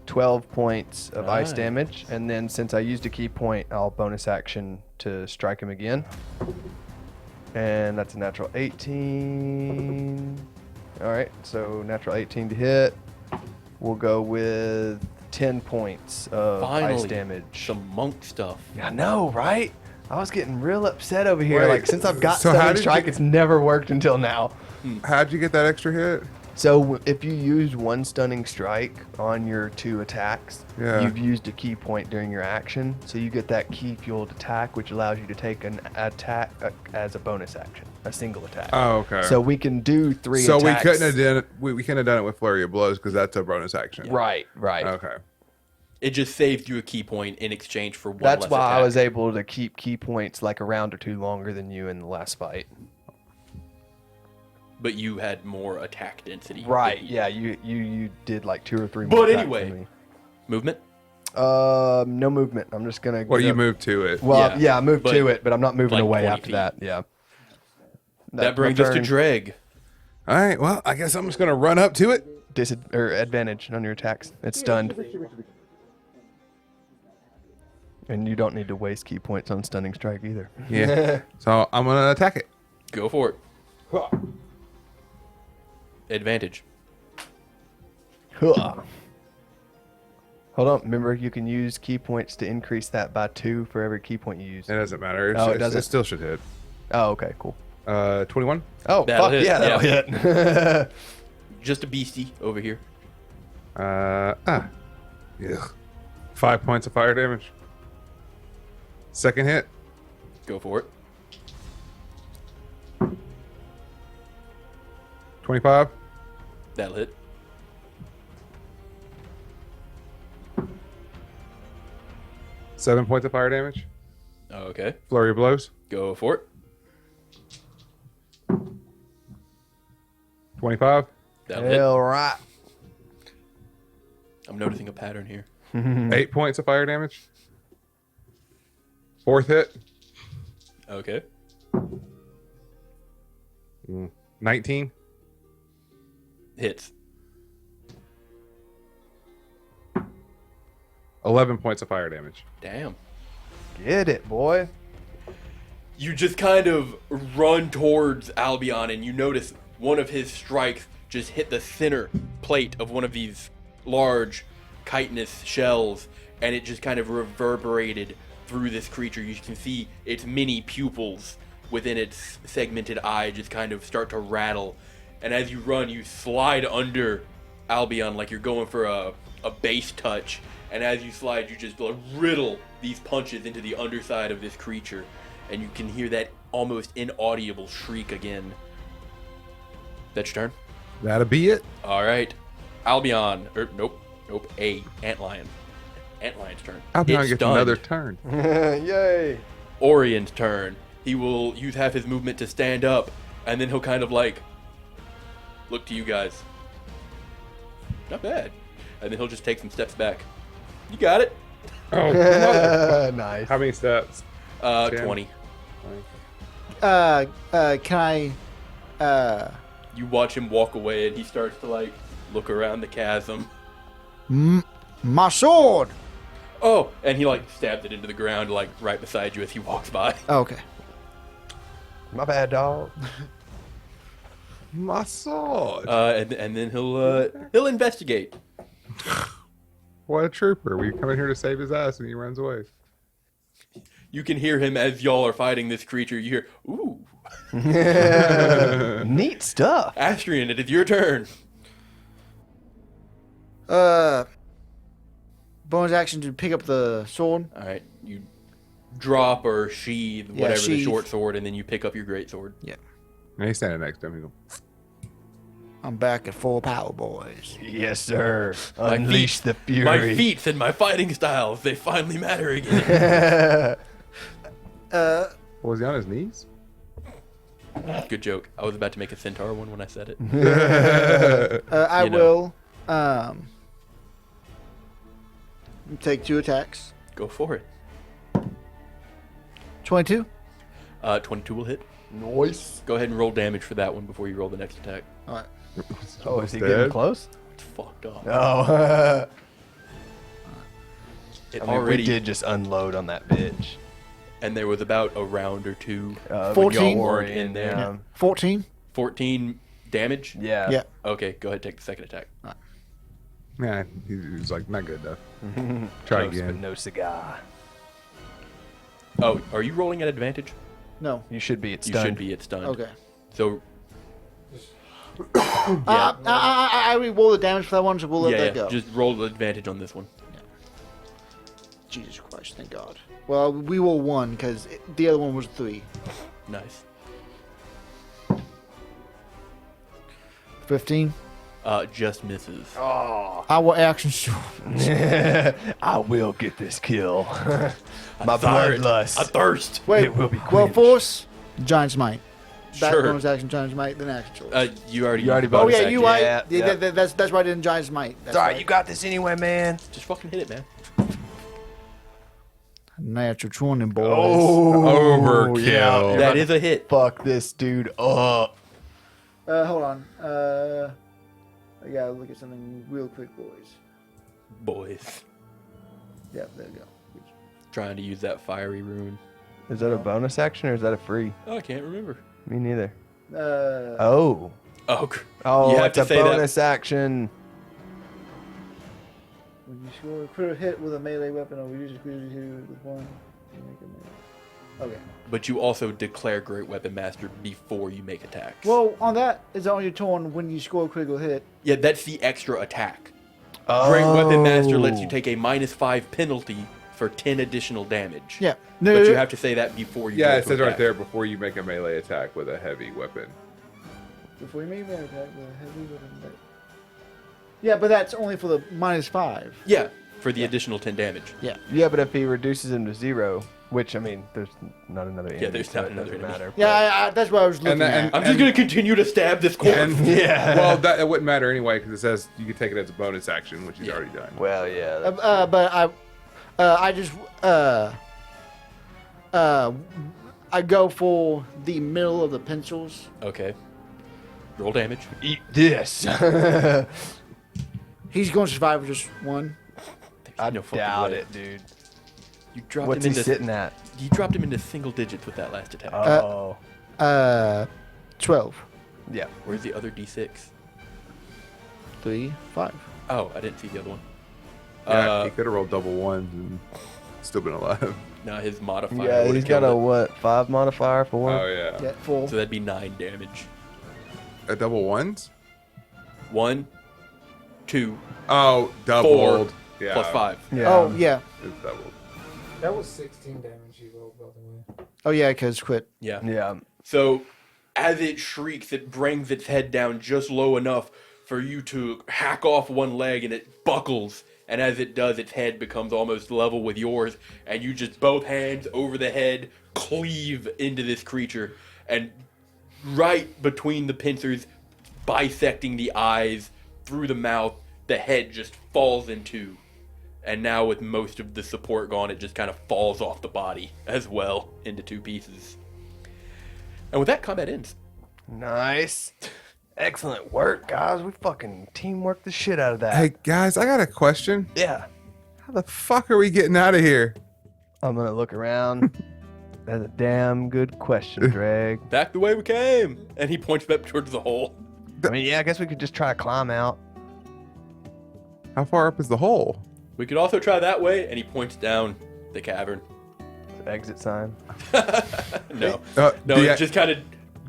12 points of ice Nice. damage. And then since I used a key point, I'll bonus action to strike him again. And that's a natural 18. All right, so natural 18 to hit. We'll go with 10 points of ice Finally, damage. some monk stuff. I know, right? I was getting real upset over here. Wait, Like, since I've got so how Stunning did Strike, you- it's never worked until now. How'd you get that extra hit? So if you use 1 Stunning Strike on your 2 attacks, Yeah. you've used a key point during your action. So you get that key fueled attack, which allows you to take an attack as a bonus action, a single attack. Oh, okay. So we can do 3 So attacks. we couldn't have done it. We couldn't have done it with flurry of blows because that's a bonus action. Right. Okay. It just saves you a key point in exchange for one That's less why I attack. was able to keep key points like a round or 2 longer than you in the last fight. But you had more attack density. Right. than he. Yeah. You did like 2 or 3 But more attacks anyway. than me. Movement? No movement. I'm just gonna. Well, get you up- moved to it. Well, Yeah, yeah, I moved but to it, but I'm not moving like away 20 after feet. that. Yeah. That brings us to Dregg. All right. Well, I guess I'm just gonna run up to it. Advantage on your attacks. It's stunned. And you don't need to waste key points on stunning strike either. Yeah. So I'm gonna attack it. Go for it. Advantage. Huh. Hold on. Remember, you can use key points to increase that by 2 for every key point you use. It doesn't matter. Oh, it doesn't? It still should hit. Oh, okay, cool. 21. Oh, That'll fuck hit, yeah, that'll hit. Just a beastie over here. Yeah. 5 points of fire damage. Second hit. Go for it. 25. That'll hit. Seven points of fire damage. Okay. Flurry of blows. Go for it. 25. That'll hit. All right. I'm noticing a pattern here. 8 points of fire damage. Fourth hit. Okay. 19. Hits. 11 points of fire damage. Damn. Get it, boy. You just kind of run towards Albion, and you notice one of his strikes just hit the center plate of one of these large chitinous shells, and it just kind of reverberated through this creature. You can see its many pupils within its segmented eye just kind of start to rattle. And as you run, you slide under Albion like you're going for a base touch. And as you slide, you just riddle these punches into the underside of this creature. And you can hear that almost inaudible shriek again. That's your turn? That'll be it. All right. Albion. Nope. Antlion. Antlion's turn. Albion It's gets done. another turn. Yay. Orion's turn. He will use half his movement to stand up, and then he'll kind of like look to you guys. Not bad. And then he'll just take some steps back. You got it. Oh, mother. Nice. How many steps? 20. Can I? You watch him walk away, and he starts to like look around the chasm. My sword. Oh, and he like stabs it into the ground, like right beside you as he walks by. Okay. My bad, dog. My sword. And then he'll investigate. What a trooper. We come in here to save his ass and he runs away. You can hear him as y'all are fighting this creature. You hear, ooh, Neat stuff. Astrian, it is your turn. Bonus action to pick up the sword. All right, you drop or sheath whatever the sheath. short sword, and then you pick up your great sword. Yeah. And he's standing next to him. He goes, I'm back at full power, boys. Yes, sir. My Unleash feet- the fury. My feats and my fighting styles, they finally matter again. was he on his knees? Good joke. I was about to make a centaur one when I said it. I You know. will take 2 attacks. Go for it. 22. 22 will hit. Nice. Go ahead and roll damage for that one before you roll the next attack. All right. Oh, is he Dead? getting close? It's fucked up. Oh. It I mean, already we did just unload on that bitch. and there was about a round or two. When 14? y'all were In there. yeah. 14. 14 damage. Yeah. Yeah. Okay, go ahead, take the second attack. Yeah, he was like, not good enough. Try Close, again. but no cigar. Oh, are you rolling at advantage? No. You should be at You stunned. should be at stunned. Okay. So yeah, I re-roll the damage for that one, so we'll let yeah, that go. just roll the advantage on this one. Jesus Christ, thank God. Well, we roll 1 because the other one was 3. Nice. 15. Just misses. I will action sword. I will get this kill. My Desire it. bloodlust. I thirst. Wait, It will be well, quenched. force, giant smite. Back Sure. bonus action, giant smite, then action sword. You already. You already Oh bonus yeah, action. you right. Yeah, Yeah, yeah. that's why I didn't giant smite. That's It's alright, right. you got this anyway, man. Just fucking hit it, man. Natural 20, boys. Overkill. Yeah. That is a hit. Fuck this dude up. Hold on. I gotta look at something real quick, boys. Boys. Yeah, there you go. Trying to use that fiery rune. Is that a bonus action or is that a free? Oh, I can't remember. Me neither. Oh. Oh, Oh, you have it's to a say bonus action. When you score a critical hit with a melee weapon, or we usually hit with one, you make a melee. Okay. but you also declare Great Weapon Master before you make attacks. Well, on that, it's on your turn when you score a critical hit. yeah, that's the extra attack. Great Weapon Master lets you take a -5 penalty for 10 additional damage. Yeah. No, But you have to say that before you. Yeah, go it to says right attack. there before you make a melee attack with a heavy weapon. Before you make a melee attack with a heavy weapon. Yeah, but that's only for the -5. Yeah, for the additional 10 damage. Yeah. Yeah, but if he reduces him to 0, which, I mean, there's not another enemy. there's so not it another doesn't enemy. matter. Yeah, that's what I was looking And- at. I'm just gonna continue to stab this corpse. And Yeah. well, that it wouldn't matter anyway because it says you can take it as a bonus action, which he's Yeah. already done. Well, yeah. that's- But I just I go for the middle of the pencils. Okay. Roll damage. Eat this. He's going to survive with just one. I no fucking doubt way. it, dude. You dropped What's him he into sitting at? You dropped him into single digits with that last attack. Oh. 12. Yeah. Where's the other d6? 3, 5. Oh, I didn't see the other one. Yeah, he could have rolled double ones and still been alive. No, his modifier. Yeah, would've he's got killed a it. what? 5 modifier for one? Oh, yeah. Yeah, 4. So that'd be 9 damage. A double ones? 1, 2, Oh, doubled. Yeah. plus 5. Yeah. Oh, yeah. It's doubled. That was 16 damage you rolled, by the way. Oh, yeah, because quit. Yeah. Yeah. So as it shrieks, it brings its head down just low enough for you to hack off one leg, and it buckles. And as it does, its head becomes almost level with yours, and you just both hands over the head cleave into this creature, and right between the pincers, bisecting the eyes through the mouth, the head just falls in two. And now with most of the support gone, it just kind of falls off the body as well into 2 pieces. And with that, combat ends. Nice. Excellent work, guys. We fucking teamwork the shit out of that. Hey, guys, I got a question. Yeah. How the fuck are we getting out of here? I'm gonna look around. That's a damn good question, Dregg. Back the way we came! And he points back towards the hole. I mean, yeah, I guess we could just try to climb out. How far up is the hole? We could also try that way, and he points down the cavern. Exit sign. No. No, It just kind of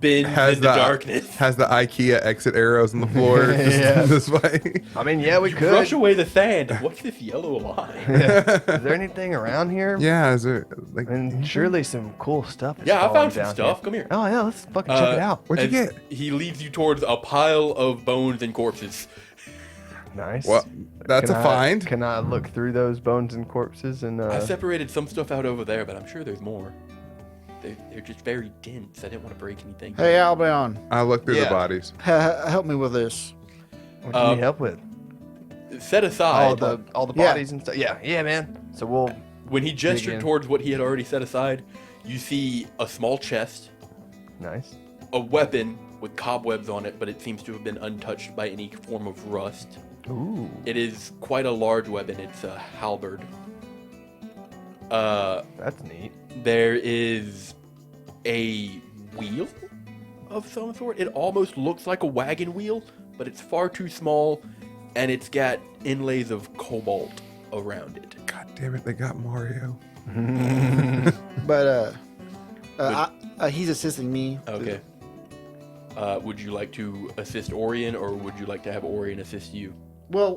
bends in the darkness. Has the IKEA exit arrows on the floor just Yeah. this way? I mean, yeah, we could. Brush away the sand. What's this yellow line? Is there anything around here? Yeah, is there like? I mean, surely some cool stuff. Is Yeah, I falling found some down stuff. here. Come here. Oh yeah, let's fucking check it out. What'd you As get? He leads you towards a pile of bones and corpses. Nice. Well, that's Can a I- find. Can I look through those bones and corpses and I separated some stuff out over there, but I'm sure there's more. They're just very dense. I didn't want to break anything. Hey, Albion, I looked through Yeah. the bodies. help me with this. what do you need help with? Set aside, All the Yeah. bodies and stuff. Yeah, yeah, man. So we'll. when he gestured in. towards what he had already set aside, you see a small chest, Nice. a weapon with cobwebs on it, but it seems to have been untouched by any form of rust. Ooh. It is quite a large weapon. It's a halberd. That's neat. There is a wheel of some sort. It almost looks like a wagon wheel, but it's far too small, and it's got inlays of cobalt around it. God damn it, they got Mario. But he's assisting me. Okay. Would you like to assist Orion, or would you like to have Orion assist you? Well,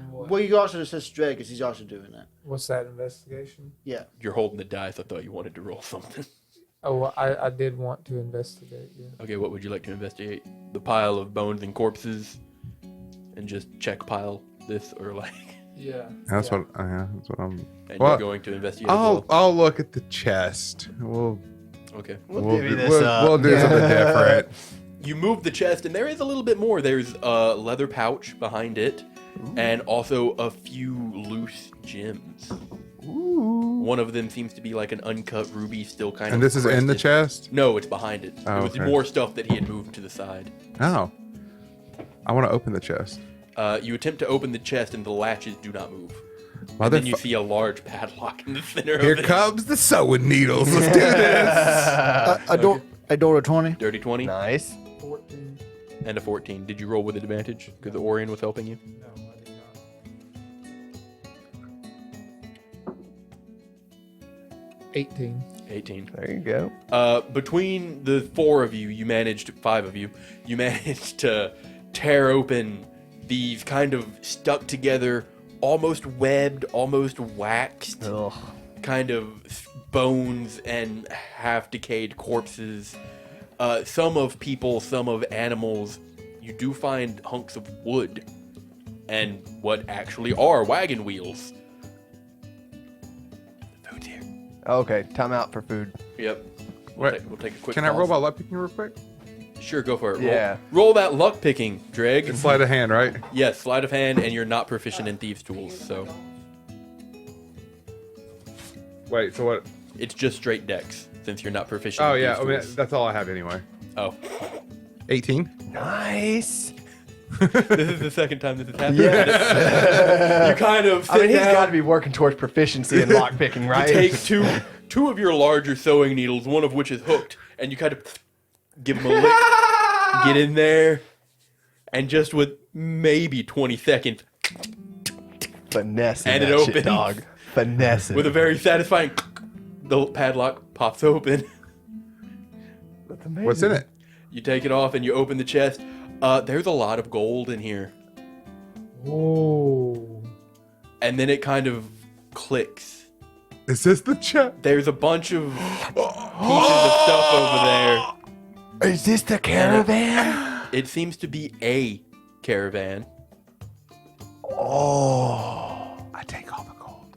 What? well, you also assist Dregg because he's also doing that. What's that investigation? Yeah. You're holding the dice. I thought you wanted to roll something. Oh, well, I did want to investigate. Yeah. Okay, what would you like to investigate? The pile of bones and corpses, and just check pile this, or like, Yeah. That's yeah. that's what I'm. and Well, you're going to investigate as well? I'll look at the chest. We'll Okay. We'll divvy this we'll, up. we'll do something different. You move the chest, and there is a little bit more. There's a leather pouch behind it, and also a few loose gems. One of them seems to be like an uncut ruby, still kind of. And this is in the crested. chest. No, it's behind it. Oh, It was okay. more stuff that he had moved to the side. Oh, I want to open the chest. You attempt to open the chest, and the latches do not move. And then you see a large padlock in the center Here of it. comes the sewing needles. Let's do this. A door to 20. Dirty 20 Nice. 14. and a 14. Did you roll with advantage? Because Orion was helping you? No, I did not. 18. 18. There you go. Between the 4 of you, 5 of you, you managed to tear open these kind of stuck together, almost webbed, almost waxed, Ugh. kind of bones and half decayed corpses. Some of people, some of animals. You do find hunks of wood and what actually are wagon wheels. The food's here. Okay, time out for food. Yep. Wait, We'll take a quick Can I pause. roll my luck picking real quick? Sure, go for it. Yeah. Roll that luck picking, Dregg. It's sleight of hand, right? Yes, sleight of hand, and you're not proficient in thieves' tools, so Wait, so what? it's just straight dex since you're not proficient. Oh in yeah, thieves' I mean, tools. that's all I have anyway. Oh, 18. Nice. This is the second time this has happened. Yes. You kind of sit I mean, he's down, got to be working towards proficiency in lockpicking, right? you take two of your larger sewing needles, one of which is hooked, and you kind of give them a lick, get in there, and just with maybe 20 seconds, Finesse And it that shit, opens. dog. Finesse it. with a very satisfying, the padlock pops open. That's amazing. What's in it? You take it off and you open the chest. There's a lot of gold in here. Oh. And then it kind of clicks. Is this the chest? There's a bunch of pieces of stuff over there. Is this the caravan? It seems to be a caravan. Oh. I take all the gold.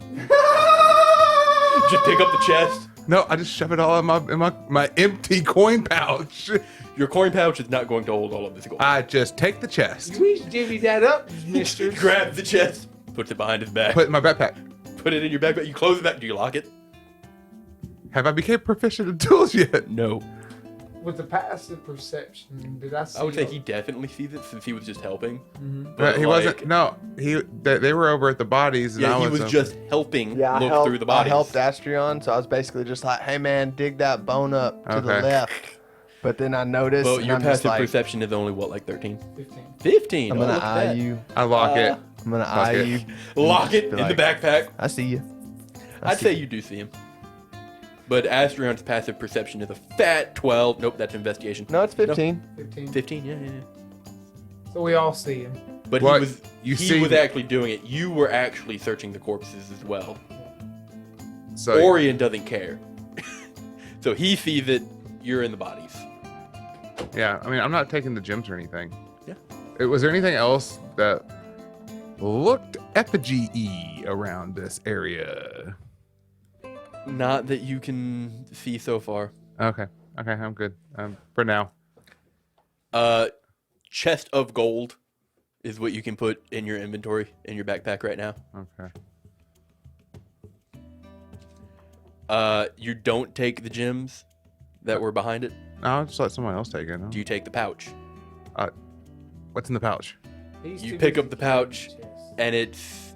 Just pick up the chest. No, I just shove it all in my empty coin pouch. Your coin pouch is not going to hold all of this gold. I just take the chest, Please divvy that up, mister. Grabs the chest, puts it behind his back, put it in my backpack. put it in your backpack. You close it back. Do you lock it? Have I become proficient in tools yet? No. With the passive perception, did I see? I would say he definitely sees it since he was just helping. But he like, wasn't. No, they were over at the bodies. And Yeah, I he was just helping look through the bodies. I helped Astrion, so I was basically just like, hey man, dig that bone up to the Okay. left. But then I noticed, Well, and your I'm just passive like, perception is only what, like 13? 15. 15. I'm Oh, gonna look at eye that. you. I lock it. I'm gonna Fuck eye it. you. Lock it Be in like, the backpack. I see you. I'd say you do see him. But Astrion's passive perception is a fat 12. Nope, that's investigation. No, it's 15. 15. 15, yeah. So we all see him. But What? he See was the- actually doing it. You were actually searching the corpses as well. So Orion doesn't care. So he sees it, you're in the bodies. yeah, I mean, I'm not taking the gems or anything. Yeah. Was there anything else that looked effigy-y around this area? Not that you can see so far. Okay, I'm good. For now. Chest of gold is what you can put in your inventory, in your backpack right now. Okay. You don't take the gems that were behind it. I'll just let someone else take it. No? Do you take the pouch? What's in the pouch? He's You too pick busy up the pouch, chest. and it's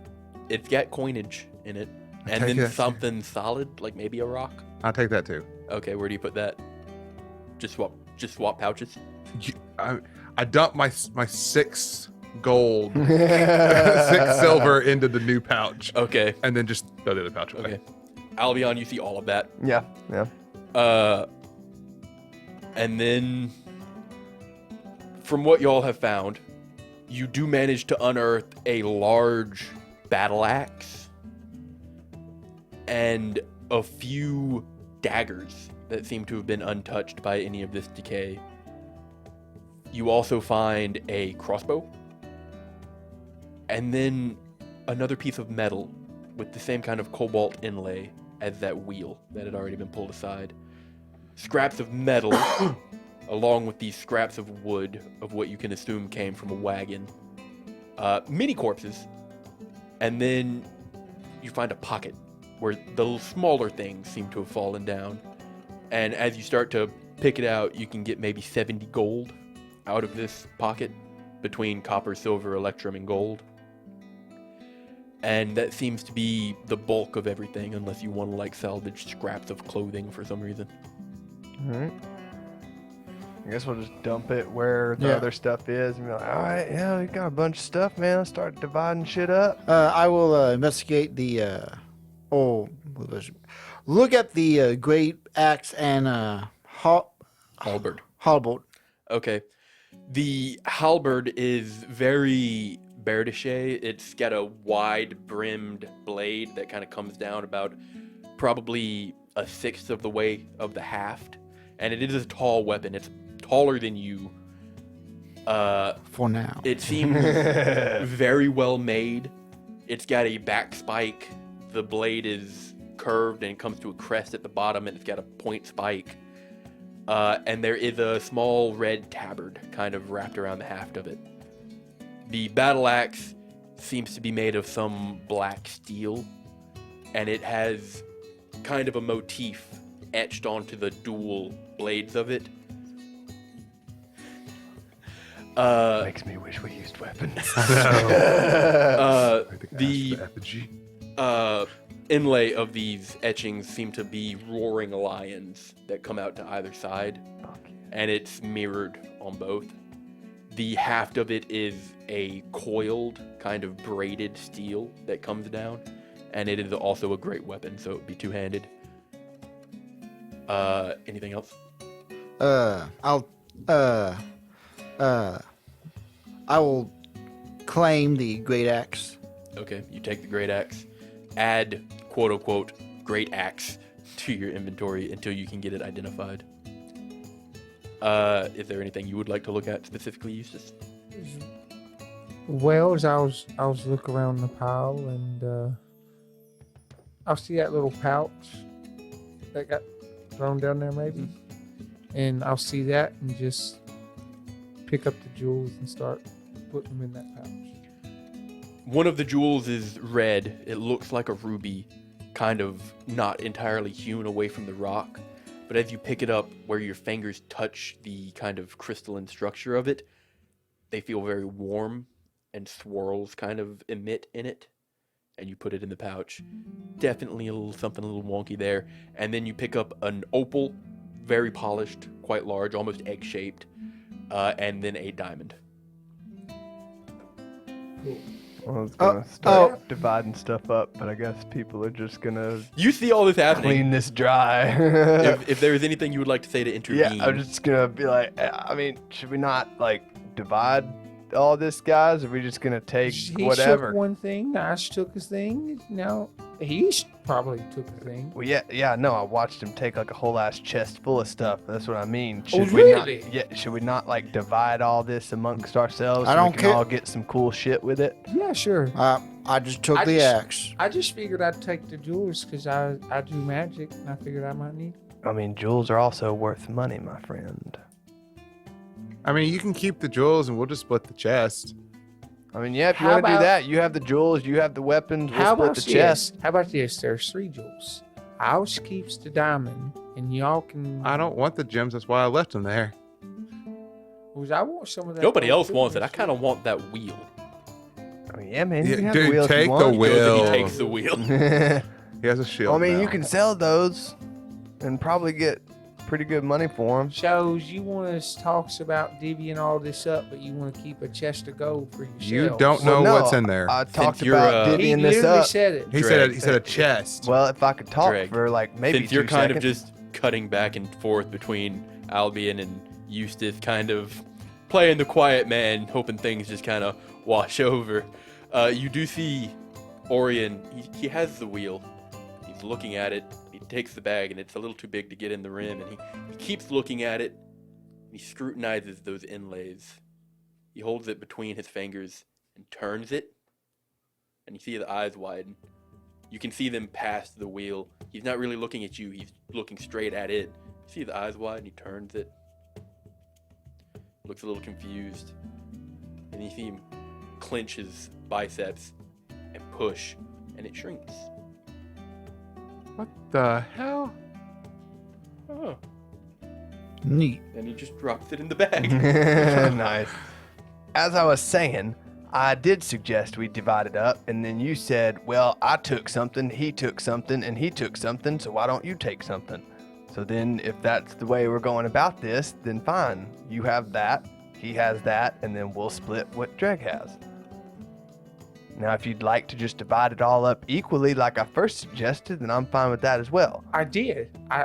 got coinage in it, and take then it. something solid, like maybe a rock. I'll take that too. Okay, where do you put that? Just swap pouches. I dumped my 6 gold, 6 silver into the new pouch, Okay, and then just throw the other pouch away. okay. Albion, you see all of that. Yeah. And then, from what y'all have found, you do manage to unearth a large battle axe and a few daggers that seem to have been untouched by any of this decay. You also find a crossbow and then another piece of metal with the same kind of cobalt inlay as that wheel that had already been pulled aside. Scraps of metal, along with these scraps of wood of what you can assume came from a wagon. Mini corpses. And then you find a pocket where the smaller things seem to have fallen down. And as you start to pick it out, you can get maybe 70 gold out of this pocket between copper, silver, electrum, and gold. And that seems to be the bulk of everything, unless you want to like salvage scraps of clothing for some reason. All right. I guess we'll just dump it where the Yeah. other stuff is and be like, all right, yeah, we got a bunch of stuff, man. Let's start dividing shit up. I will investigate the. Look at the great axe and Halberd. halberd. Okay. The halberd is very berdache. It's got a wide brimmed blade that kind of comes down about probably a sixth of the way of the haft. And it is a tall weapon. It's taller than you. For now. It seems very well made. It's got a back spike. The blade is curved and comes to a crest at the bottom, and it's got a point spike. And there is a small red tabard kind of wrapped around the haft of it. The battle axe seems to be made of some black steel, and it has kind of a motif etched onto the dual blades of it. Makes me wish we used weapons. The effigy. inlay of these etchings seem to be roaring lions that come out to either side, and it's mirrored on both. The haft of it is a coiled, kind of braided steel that comes down, and it is also a great weapon, so it would be two-handed. Anything else? I will claim the great axe. Okay, you take the great axe, add quote-unquote great axe to your inventory until you can get it identified. Is there anything you would like to look at specifically, Eustace? Well, as I was looking around the pile, and I'll see that little pouch that got thrown down there, maybe, and I'll see that and just pick up the jewels and start putting them in that pouch. One of the jewels is red. It looks like a ruby, kind of not entirely hewn away from the rock. But as you pick it up, where your fingers touch the kind of crystalline structure of it, they feel very warm, and swirls kind of emit in it. And you put it in the pouch. Definitely something a little wonky there. And then you pick up an opal, very polished, quite large, almost egg-shaped, and then a diamond. I was gonna start dividing stuff up, but I guess people are just gonna You see all this happening. clean this dry. If there is anything you would like to say to intervene. Yeah, I'm just gonna be like, I mean, should we not like divide all this, guys? Or are we just gonna take He whatever? took one thing, Nash took his thing. Now he probably took a thing. Well, yeah, no, I watched him take like a whole ass chest full of stuff. That's what I mean. Oh, Should we really? should we not like divide all this amongst ourselves? I so don't we can care. all get some cool shit with it. Yeah, sure. I just took I the just- axe. I just figured I'd take the jewels because I do magic and I figured I might need. I mean, jewels are also worth money, my friend. I mean, you can keep the jewels and we'll just split the chest. I mean, yeah, if you How want to do about- that, you have the jewels, you have the weapons, we'll How split about the this? chest. How about this? There's 3 jewels. Ours keeps the diamond, and y'all can. I don't want the gems. That's why I left them there. Because I want some of that. Nobody gold else too, wants it. I that's kind of want that wheel. I mean, yeah, man, you Yeah, can have dude, the wheel if take you the want. He goes and Will. he takes the wheel. He has a shield. I mean, now. you can sell those and probably get pretty good money for them. Shows you want us talks about divvying all this up, but you want to keep a chest of gold for yourself. You don't know Well, no, what's in there. I talked you're, about He divvying this literally up. said it. he Dreg. said a chest. Well, if I could talk Dreg. for like maybe Since you're 2 kind seconds. of just cutting back and forth between Albion and Eustace, kind of playing the quiet man, hoping things just kind of wash over. You do see Orion. He has the wheel. He's looking at it. He takes the bag, and it's a little too big to get in the rim, and he keeps looking at it. He scrutinizes those inlays. He holds it between his fingers and turns it, and you see the eyes widen. You can see them past the wheel. He's not really looking at you. He's looking straight at it. You see the eyes widen. He turns it. Looks a little confused. And you see him clench his biceps and push, and it shrinks. What the hell? Oh. Neat. And he just drops it in the bag. Nice. As I was saying, I did suggest we divide it up, and then you said, well, I took something, he took something, and he took something, so why don't you take something? So then, if that's the way we're going about this, then fine. You have that, he has that, and then we'll split what Dregg has. Now, if you'd like to just divide it all up equally like I first suggested, then I'm fine with that as well. I did. I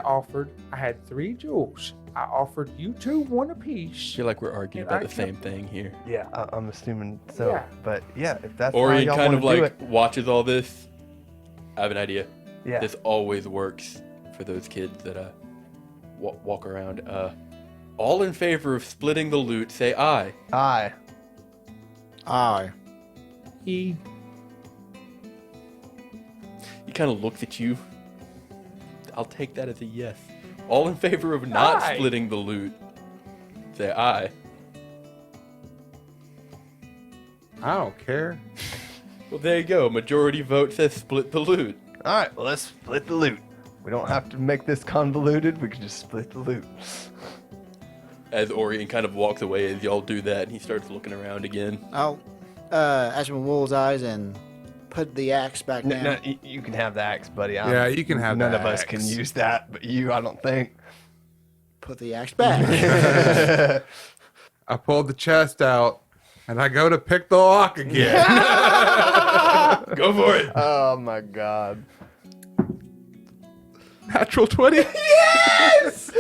had 3 jewels. I offered you 2 one I apiece. feel like we're arguing And about I the same thing here. Yeah, I'm assuming so. Yeah. But yeah, if that's how Orion y'all kind want of to do like it, watches all this. I have an idea. yeah. This always works for those kids that walk around. All in favor of splitting the loot, say aye. Aye. Aye. He He kind of looks at you. I'll take that as a yes. All in favor of not Aye. splitting the loot, say aye. I don't care. Well, there you go. Majority vote says split the loot. All right, well, let's split the loot. We don't have to make this convoluted. We can just split the loot. As Orion kind of walks away as y'all do that, and he starts looking around again. I'll ask him with Wool's eyes and put the axe back down. No, you can have the axe, buddy. Yeah, you can have None the of us can axe. use that, but you, I don't think. Put the axe back. I pulled the chest out, and I go to pick the lock again. Go for it. Oh my god. Natural 20. Yes!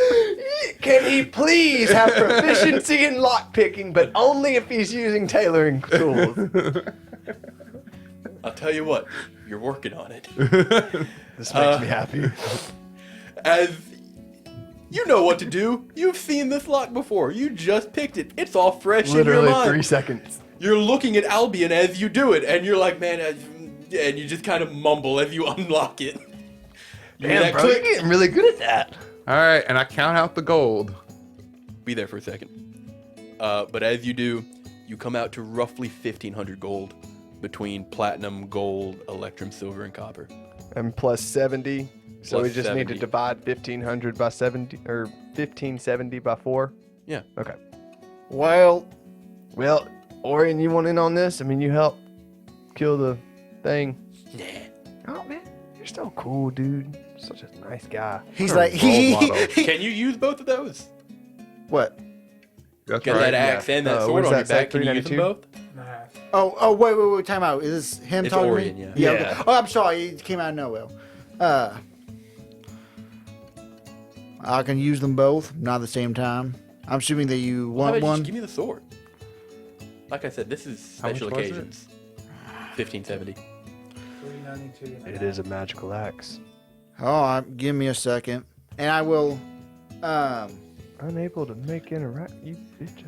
Can he please have proficiency in lockpicking, but only if he's using tailoring tools? I'll tell you what, you're working on it. This makes me happy. As you know what to do. You've seen this lock before. You just picked it. It's all fresh in your Literally mind. 3 seconds. You're looking at Albion as you do it, and you're like, man, and you just kind of mumble as you unlock it. You hear Damn, that bro, you're click? getting really good at that. All right, and I count out the gold. Be there for a second. But as you do, you come out to roughly 1,500 gold between platinum, gold, electrum, silver, and copper. And plus 70. So Plus we just need to 70. divide 1,500 by 70, or 1,570 by 4? Yeah. Okay. Well, Well, Orion, you want in on this? I mean, you helped kill the thing. Nah. Oh, man. You're so cool, dude. Such a nice guy. he's What a like, role model. Can you use both of those? what? That's Got right. that axe and that what sword does on your that say, back. Can you use them 392? both? Oh, wait, time out. Is this him It's talking Orion, to me? yeah. Okay. Yeah. Oh, I'm sorry. It came out of nowhere. I can use them both, not at the same time. I'm assuming that you How want about you one. just give me the sword? Like I said, this is How much special was it? occasions. 1570. It is a magical axe. Give me a second, and I will. Unable to make interact, you bitch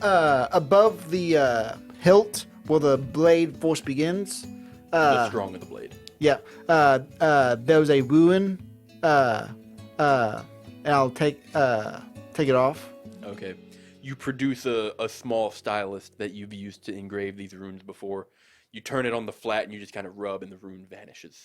ass. Above the hilt where the blade force begins. The strong of the blade. Yeah. There's a ruin. And I'll take it off. Okay. You produce a small stylus that you've used to engrave these runes before. You turn it on the flat and you just kind of rub and the rune vanishes.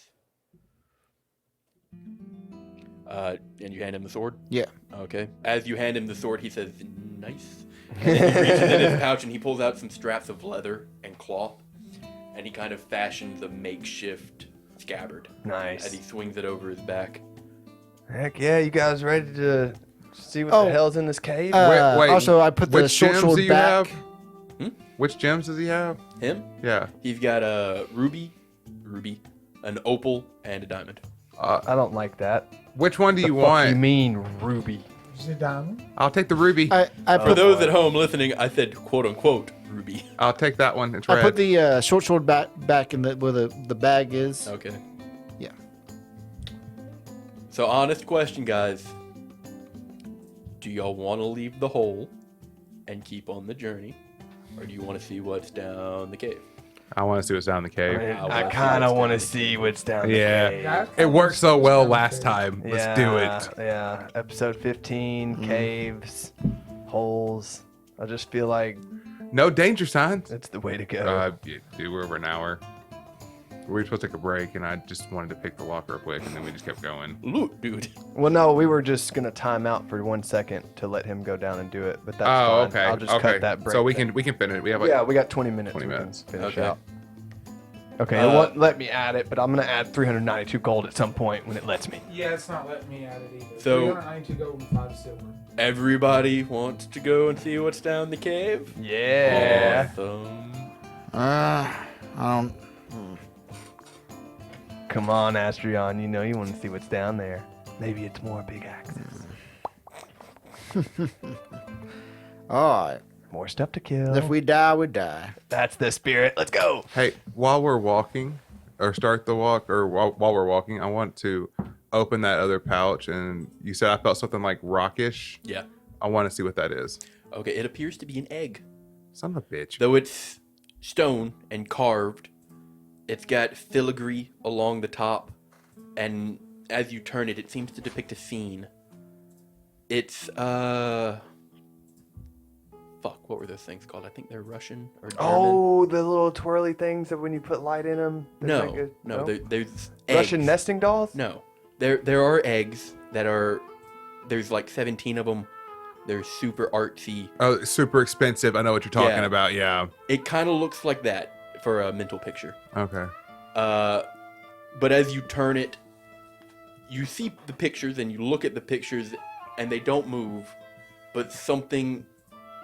And you hand him the sword? Yeah. Okay. As you hand him the sword, he says, nice. And then he reaches in his pouch and he pulls out some straps of leather and cloth. And he kind of fashions a makeshift scabbard as Nice. he swings it over his back. Heck yeah, you guys ready to see what Oh. the hell's in this cave? Wait, Also, I put the which short gems sword do you back. have? Which gems does he have? Him? Yeah. He's got a ruby, an opal, and a diamond. I don't like that. Which one do The you fuck want? You mean ruby? Is it diamond? I'll take the ruby. I For put those at home listening, I said quote unquote ruby. I'll take that one. It's I red. put the short sword back in where the bag is. Okay. Yeah. So honest question, guys. Do y'all want to leave the hole and keep on the journey? Or do you want to see what's down the cave? I want to see what's down in the cave. I kind of want to see what's down the Yeah. cave. It worked so well last time. Let's do it. Yeah, episode 15, caves, holes. I just feel like No danger signs. it's the way to go. Dude, we're over an hour. We were supposed to take a break, and I just wanted to pick the lock real quick, and then we just kept going. Look, dude. Well, no, we were just gonna time out for 1 second to let him go down and do it, but that's Oh, fine. okay. I'll just okay. cut that break. So we then. can finish. We have like Yeah, we got 20 minutes. 20 we can minutes. Finish Okay. out. Okay, it won't let me add it, but I'm gonna add 392 gold at some point when it lets me. Yeah, it's not letting me at it either. So- 392 gold and 5 silver. Everybody wants to go and see what's down the cave? Yeah. Awesome. I don't. Come on, Astrion. You know you want to see what's down there. Maybe it's more big axes. All right. More stuff to kill. If we die, we die. That's the spirit. Let's go. Hey, while we're walking, or start the walk, or while we're walking, I want to open that other pouch. And you said I felt something like rockish. Yeah. I want to see what that is. Okay, it appears to be an egg. Son of a bitch. Though it's stone and carved, it's got filigree along the top, and as you turn it, it seems to depict a scene. It's, fuck, what were those things called? I think they're Russian or German. Oh, the little twirly things that when you put light in them. No, there's eggs. Russian nesting dolls. No, there are eggs that are, there's like 17 of them, They're super artsy. Oh, super expensive. I know what you're talking Yeah. about. Yeah. It kind of looks like that for a mental picture. Okay. But as you turn it, you see the pictures and you look at the pictures and they don't move, but something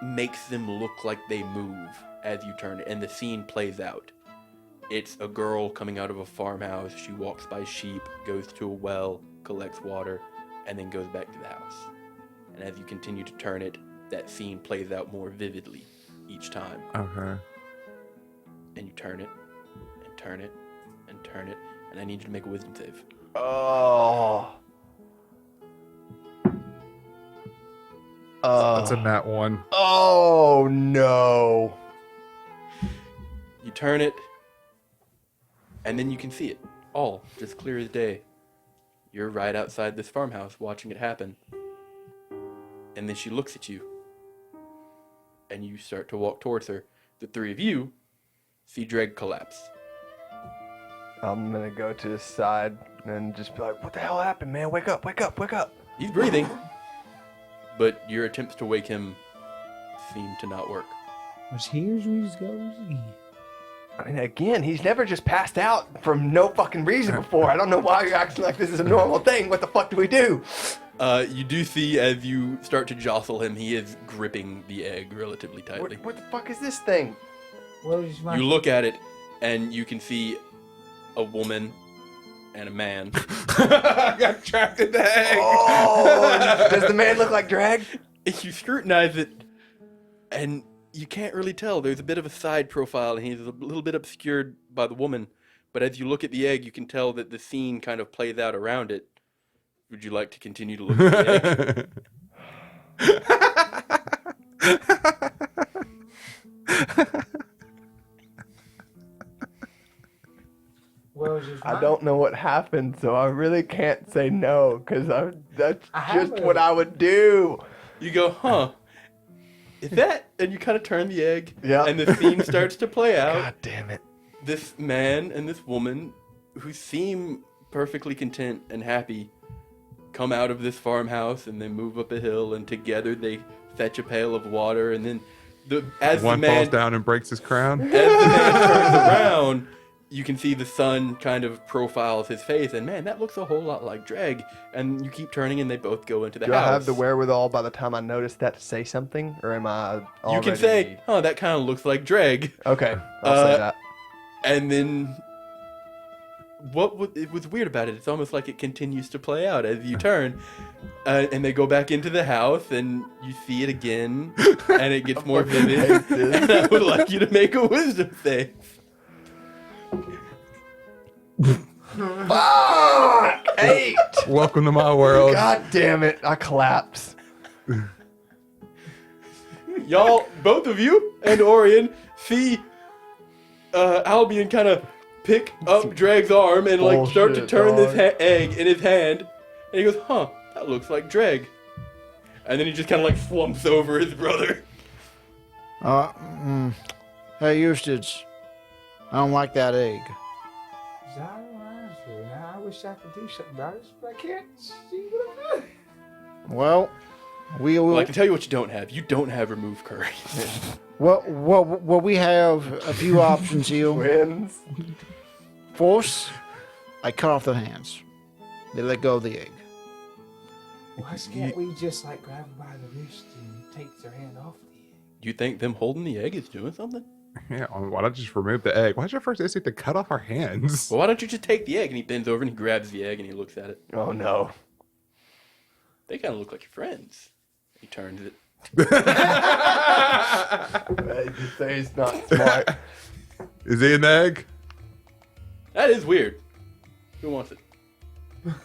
makes them look like they move as you turn it, and the scene plays out. It's a girl coming out of a farmhouse. She walks by sheep, goes to a well, collects water, and then goes back to the house. And as you continue to turn it, that scene plays out more vividly each time. Okay. And you turn it, and turn it, and turn it, and I need you to make a wisdom save. Oh. That's a nat 1. Oh no. You turn it, and then you can see it all just clear as day. You're right outside this farmhouse watching it happen. And then she looks at you, and you start to walk towards her. The three of you see Dregg collapse. I'm gonna go to the side and just be like, what the hell happened, man? Wake up, wake up, wake up. He's breathing, but your attempts to wake him seem to not work. Was here's where he goes again. I mean, again, he's never just passed out from no fucking reason before. I don't know why you're acting like this is a normal thing. What the fuck do we do? You do see as you start to jostle him, he is gripping the egg relatively tightly. What the fuck is this thing? What is my You look at it, and you can see a woman and a man. I got trapped in the egg. Oh, does the man look like Dregg? If you scrutinize it, and you can't really tell, there's a bit of a side profile, and he's a little bit obscured by the woman. But as you look at the egg, you can tell that the scene kind of plays out around it. Would you like to continue to look at the egg? Well, just I don't know what happened, so I really can't say no, because that's I have just a- what I would do. You go, huh? Is that? And you kind of turn the egg, Yeah. and the scene starts to play out. God damn it. This man and this woman, who seem perfectly content and happy, come out of this farmhouse and they move up a hill, and together they fetch a pail of water, and then as One the man falls down and breaks his crown. as the man turns around, you can see the sun kind of profiles his face, and man, that looks a whole lot like Dregg. And you keep turning, and they both go into the Do house. I have the wherewithal by the time I notice that to say something, or am I You already... can say, "Oh, that kind of looks like Dregg," Okay, I'll say that. and then it was weird about it. It's almost like it continues to play out as you turn, and they go back into the house, and you see it again, and it gets more vivid. hate this. And I would like you to make a wisdom save. Fuck! 8! Welcome to my world. God damn it, I collapse. Y'all, both of you and Orion see Albion kind of pick up Dregg's arm and like start to Bullshit, turn this dog. egg in his hand, and he goes, "Huh, that looks like Dregg." And then he just kind of like slumps over his brother. Hey, Eustace, I don't like that egg. I don't answer. Now I wish I could do something about it, but I can't see what I'm doing. Well, we will. Well, I can tell you what you don't have. You don't have remove curry. Well, we have a few options here. Wins. Force, I cut off their hands. They let go of the egg. Why can't we just like grab them by the wrist and take their hand off the egg? You think them holding the egg is doing something? Yeah, why don't you just remove the egg? Why's your first instinct to cut off our hands? Well, why don't you just take the egg? And he bends over and he grabs the egg and he looks at it. Oh no. They kind of look like your friends. He turns it. I just say he's not smart. Is he an egg? That is weird. Who wants it?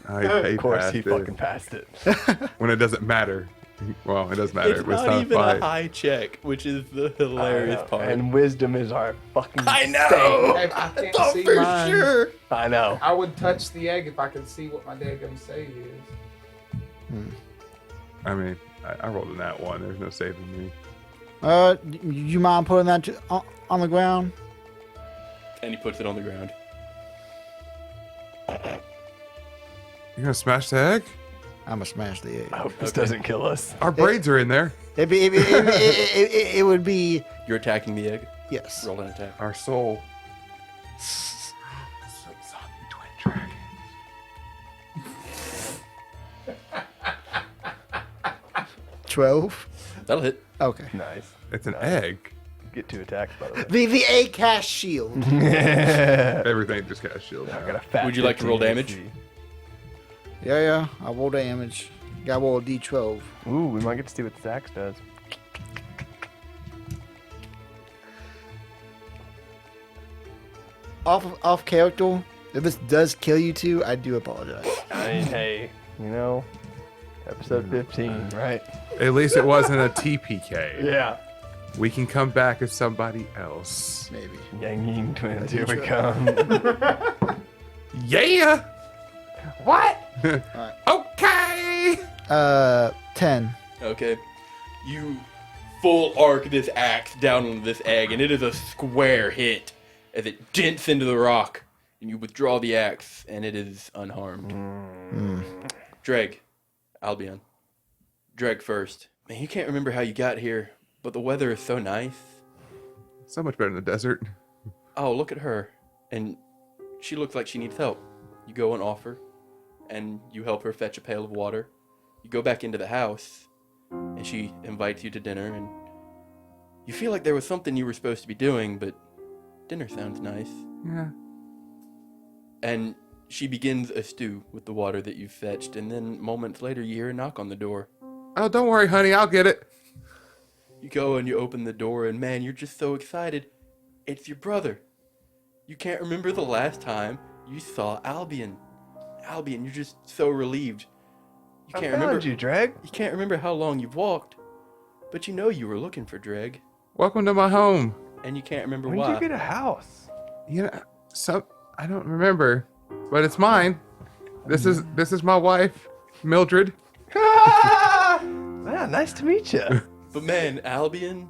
Oh, he Of course passed he it. fucking passed it. When it doesn't matter. Well, it does matter. It's but it's not not even fight. a high check, which is the hilarious I know. part. And wisdom is our fucking I know! thing. Hey, I can't thought see for mine. sure. I know. I would touch the egg if I could see what my dadgum save is. I mean, I rolled a nat 1. There's no saving me. You mind putting that on the ground? And he puts it on the ground. You gonna smash the egg? I'm gonna smash the egg. I hope this doesn't kill us. Our braids are in there. It would be You're attacking the egg. yes. Roll an attack. Our soul. Some zombie twin dragons. 12. That'll hit. Okay. Nice. It's an egg. Get 2 attacks, by the way. The egg cast shield. Everything just got a shield. I now. got a fat Would you like to roll 15 damage? AC. Yeah. I roll damage. Got roll a d12. Ooh, we might get to see what this axe does. Off character. If this does kill you two, I do apologize. I mean, hey, you know, episode 15, right? At least it wasn't a TPK. Yeah. We can come back as somebody else. Maybe. Yang Ying twins, I here do we try. come. Yeah. What? Okay. 10. Okay. You full arc this axe down on this egg, and it is a square hit as it dents into the rock, and you withdraw the axe, and it is unharmed. Dregg, Albion. Dregg first. Man, you can't remember how you got here, but the weather is so nice. So much better in the desert. Oh, look at her. And she looks like she needs help. You go and offer, and you help her fetch a pail of water. You go back into the house, and she invites you to dinner, and you feel like there was something you were supposed to be doing, but dinner sounds nice. Yeah. And she begins a stew with the water that you've fetched, and then moments later you hear a knock on the door. Oh, don't worry, honey. I'll get it. You go and you open the door, and man, you're just so excited. It's your brother. You can't remember the last time you saw Albion. Albion, you're just so relieved. You I can't found remember. you, Dregg. You can't remember how long you've walked, but you know you were looking for Dregg, Welcome to my home. and you can't remember When why. did you get a house? You know, I don't remember, but it's mine. This is my wife, Mildred. Man, nice to meet you. But man, Albion,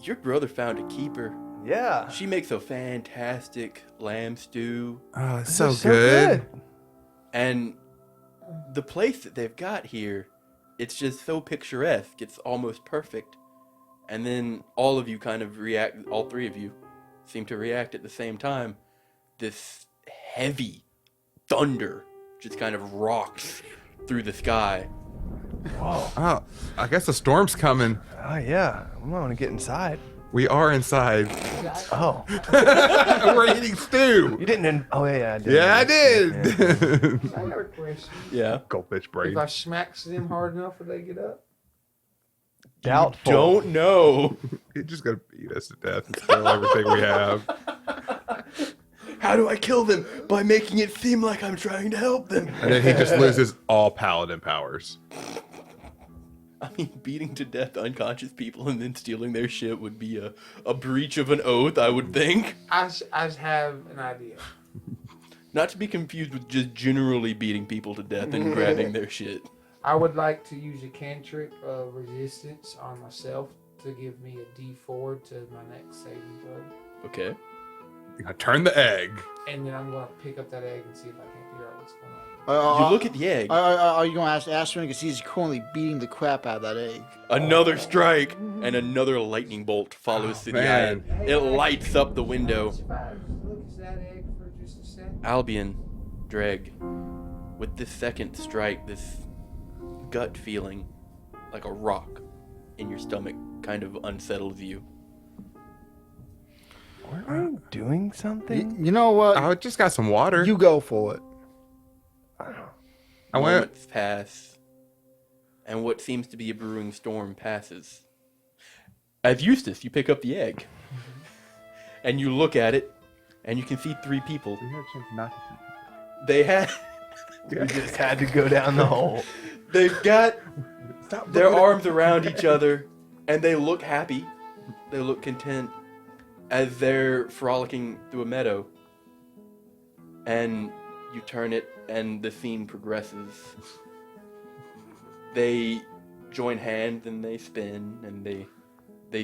your brother found a keeper. Yeah. She makes a fantastic lamb stew, Oh, it's This so is good. and the place that they've got here, it's just so picturesque. It's almost perfect. And then all of you kind of react, all three of you seem to react at the same time. This heavy thunder just kind of rocks through the sky. Whoa. Oh, I guess the storm's coming. Oh, yeah. I want to get inside. We are inside. Oh. We're eating stew. You didn't. Oh, yeah, I did. Yeah, I did. I got a question. Yeah. Goldfish brain. If I smacks them hard enough, will they get up? Doubtful. Don't know. He's just gonna beat us to death and steal everything we have. How do I kill them? By making it seem like I'm trying to help them. And then he just loses all paladin powers. I mean, beating to death unconscious people and then stealing their shit would be a breach of an oath, I would think. I have an idea. Not to be confused with just generally beating people to death and grabbing their shit. I would like to use a cantrip of resistance on myself to give me a D4 to my next saving throw. Okay. You're gonna turn the egg. And then I'm going to pick up that egg and see if I can figure out what's going on. You look at the egg. Are you going to ask Ashwin? Because he's currently beating the crap out of that egg. Another strike, and another lightning bolt follows through the eye. man. It lights up the window. Look at that egg for just a second. Albion, Dregg, with this second strike, this gut feeling like a rock in your stomach kind of unsettles you. Weren't we doing something? You know what? I just got some water. You go for it. I went. Moments pass, and what seems to be a brewing storm passes. As Eustace, you pick up the egg, and you look at it, and you can see three people. We had a chance not to see. They had, We just had to go down the hole. they've got their arms around each other, and they look happy. They look content as they're frolicking through a meadow. And you turn it, and the scene progresses. They join hands, and they spin, and they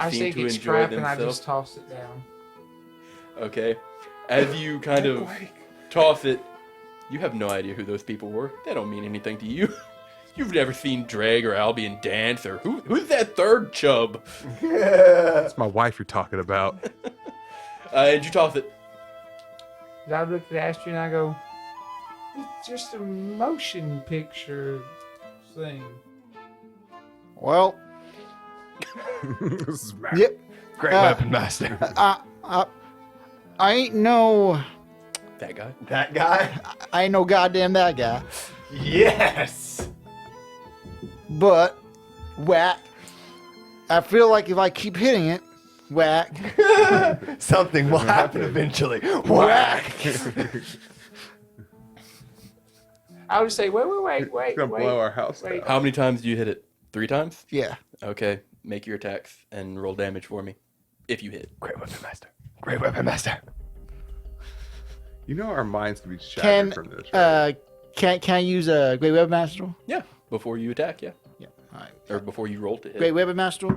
I seem think to it's enjoy crap and I themselves. just toss it down. Okay. As you kind of toss it, You have no idea who those people were. They don't mean anything to you. You've never seen Dregg or Albion dance, or who's that third chub? That's my wife you're talking about. And you toss it. And I look at Astrid and I go, it's just a motion picture thing. Well, Smack. yep. Great weapon master. I ain't no, That guy. That guy? I ain't no goddamn that guy. Yes! But whack. I feel like if I keep hitting it, whack. Something will happen eventually. Whack! I would say, wait, It's gonna blow our house wait. down. How many times do you hit it? 3 times? Yeah. Okay. Make your attacks and roll damage for me. If you hit. Great weapon master. Great weapon master. You know our minds can be shattered Can from this. Right? can I use a Great Weapon Master? Yeah. Before you attack, yeah. Yeah. All right. Or before you roll to hit. Great Weapon Master.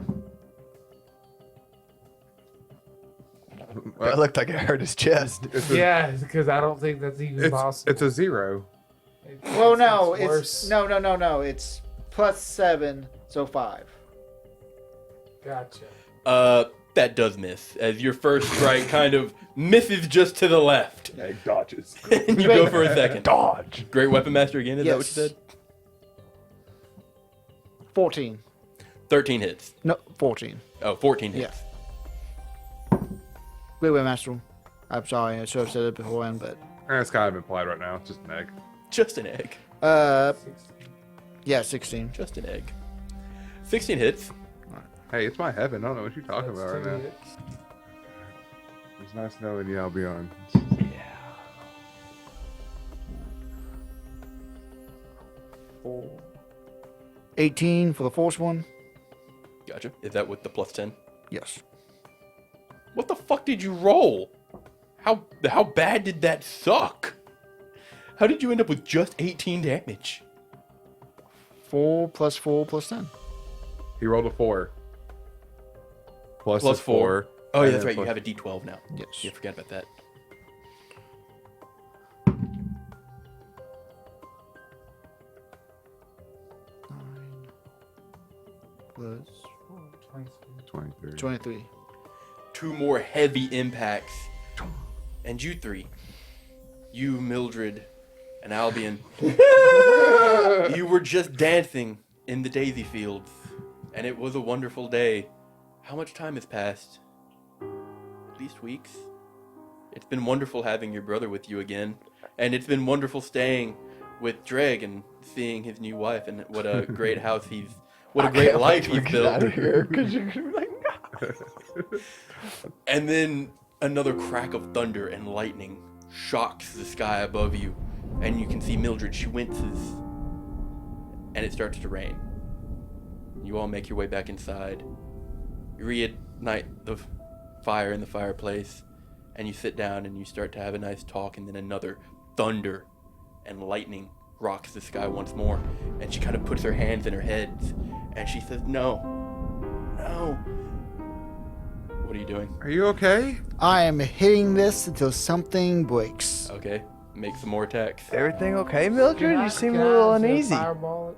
That looked like it hurt his chest. It's a, Yeah, because I don't think that's even possible. it's a 0. Well, no, it's worse. no. It's +7, so 5. Gotcha. That does miss. As your first strike kind of misses just to the left. Yeah, dodges. And you go for a second. Dodge. Great Weapon Master again, is that what you Yes. said? 14. 13 hits. No, 14. Oh, 14 hits. Great Weapon Master. I'm sorry, I should have said it beforehand, but It's kind of implied right now. It's just an egg. Just an egg. yeah, 16. Just an egg. 16 hits. Hey, it's my heaven. I don't know what you're talking about right now. It's nice knowing you, Albion. 18 for the force one. Gotcha. Is that with the +10? Yes. What the fuck did you roll? How bad did that suck? How did you end up with just 18 damage? 4 plus 4 plus 10. He rolled a 4. Plus Plus a 4. Oh, yeah, and that's then right. You plus- have a D12 now. Yes. Yeah, forget about that. Plus 23. 23. 2 more heavy impacts. And you 3. You, Mildred, and Albion. You were just dancing in the daisy fields. And it was a wonderful day. How much time has passed? At least weeks. It's been wonderful having your brother with you again. And it's been wonderful staying with Dregg and seeing his new wife and what a great house he's... What a great life he's Get built. out of here, 'cause you're like, And then another crack of thunder and lightning shocks the sky above you. And you can see Mildred, she winces. And it starts to rain. You all make your way back inside. You reignite the fire in the fireplace. And you sit down and you start to have a nice talk. And then another thunder and lightning rocks the sky once more. And she kind of puts her hands in her head. And she says, no. No. What are you doing? Are you okay? I am hitting this until something breaks. Okay, make some more attacks. everything okay, Mildred? You seem a little uneasy. You Fireball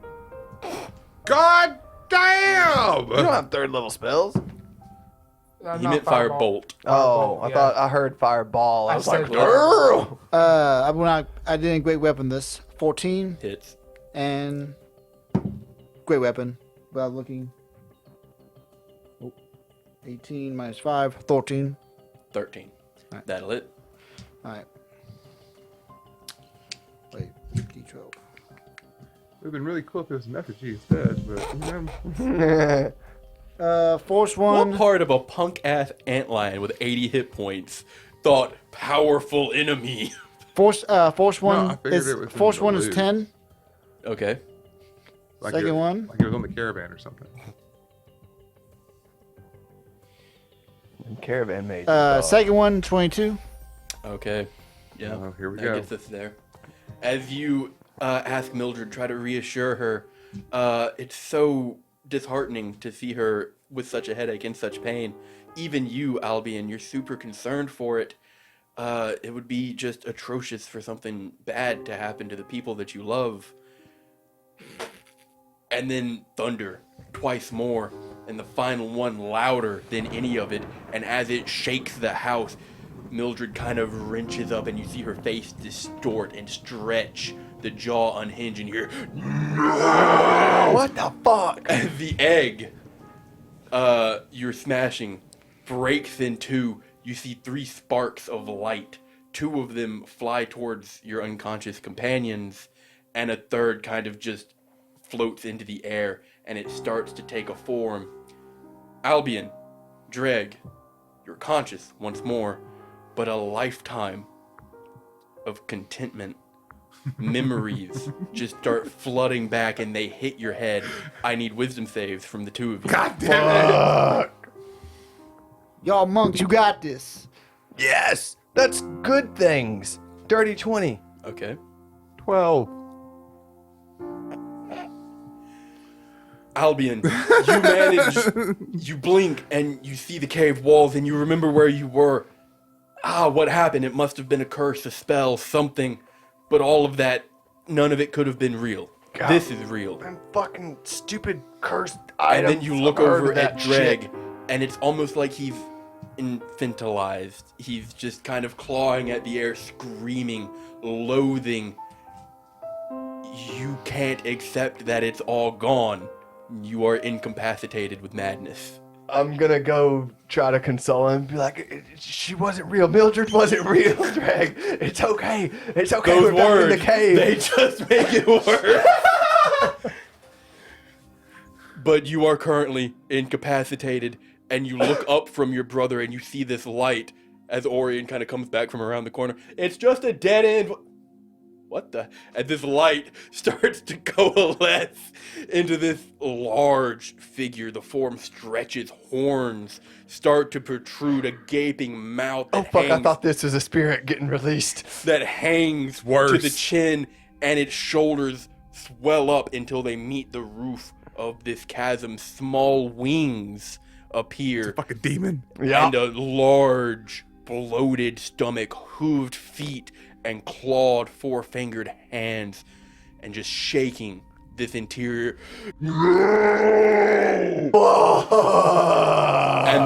it? God damn! don't have third level spells. He meant firebolt. Oh, yeah. I thought I heard fireball. I I was like, said- "Grrr." I didn't Great Weapon this. 14 Hits. and Great Weapon. Without looking. 18 minus 5, 13. 13. Alright. That'll hit. Alright. Wait, D12. We've been really cool if this message instead, but Force 1. What part of a punk ass antlion with 80 hit points thought powerful enemy? Force 1 I figured is it was in Force the 1 is loot. 10. Okay. like Second it, one. like it was on the caravan or something. Caravan made. Second one 22. Okay. Yeah. Oh, here we that go. gets us there. As you ask Mildred, try to reassure her, it's so disheartening to see her with such a headache and such pain. Even you, Albion, you're super concerned for it. It would be just atrocious for something bad to happen to the people that you love. And then thunder, twice more, and the final one louder than any of it. And as it shakes the house, Mildred kind of wrenches up, and you see her face distort and stretch, the jaw unhinge, and you hear, "No!" What the fuck? And the egg, you're smashing, breaks in two. You see 3 sparks of light. 2 of them fly towards your unconscious companions, and a third kind of just floats into the air, and it starts to take a form. Albion, Dregg, you're conscious once more, but a lifetime of contentment. Memories just start flooding back, and they hit your head. I need wisdom saves from the 2 of you. God damn it! Fuck. Y'all monks, you got this. Yes, that's good things. Dirty 20. Okay. 12. Albion, you manage, you blink, and you see the cave walls, and you remember where you were. What happened? It must have been a curse, a spell, something. But all of that, none of it could have been real. God. This is real. Them fucking stupid cursed And items. then you look I've heard over of at that Dregg, shit. and it's almost like he's infantilized. He's just kind of clawing at the air, screaming, loathing. You can't accept that it's all gone. You are incapacitated with madness. I'm gonna go try to console him. Be like, she wasn't real. Mildred wasn't real, Dregg. It's okay. It's okay. Those We're back in words, the cave. they just make it worse. But you are currently incapacitated, and you look up from your brother, and you see this light as Orion kind of comes back from around the corner. It's just a dead end. What the? And this light starts to coalesce into this large figure. The form stretches, horns start to protrude, a gaping mouth Oh that fuck! I hangs, thought this was a spirit getting released. that hangs Worse. to the chin, and its shoulders swell up until they meet the roof of this chasm. Small wings appear, Fucking demon. Yeah. and a large, bloated stomach, hooved feet, and clawed 4-fingered hands, and just shaking this interior. And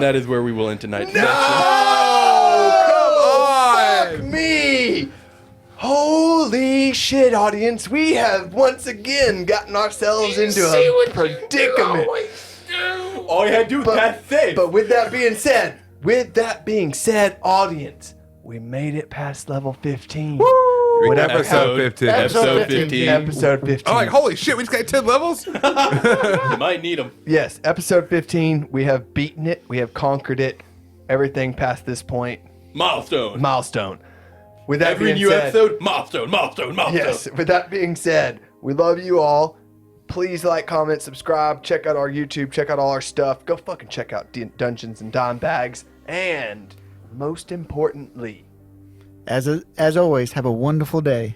that is where we will end tonight's session. Oh, fuck me! Holy shit, audience! We have once again gotten ourselves into a predicament. All you had to do was cast save. But with that being said, audience, we made it past level 15. With episode 15. Episode 15. Episode 15. I'm like, holy shit, we just got 10 levels? You might need them. Yes, episode 15. We have beaten it. We have conquered it. Everything past this point. Milestone. With that Every being new said, episode, milestone. yes, with that being said, we love you all. Please like, comment, subscribe. Check out our YouTube. Check out all our stuff. Go fucking check out Dungeons and Dime Bags. And most importantly, As always, have a wonderful day.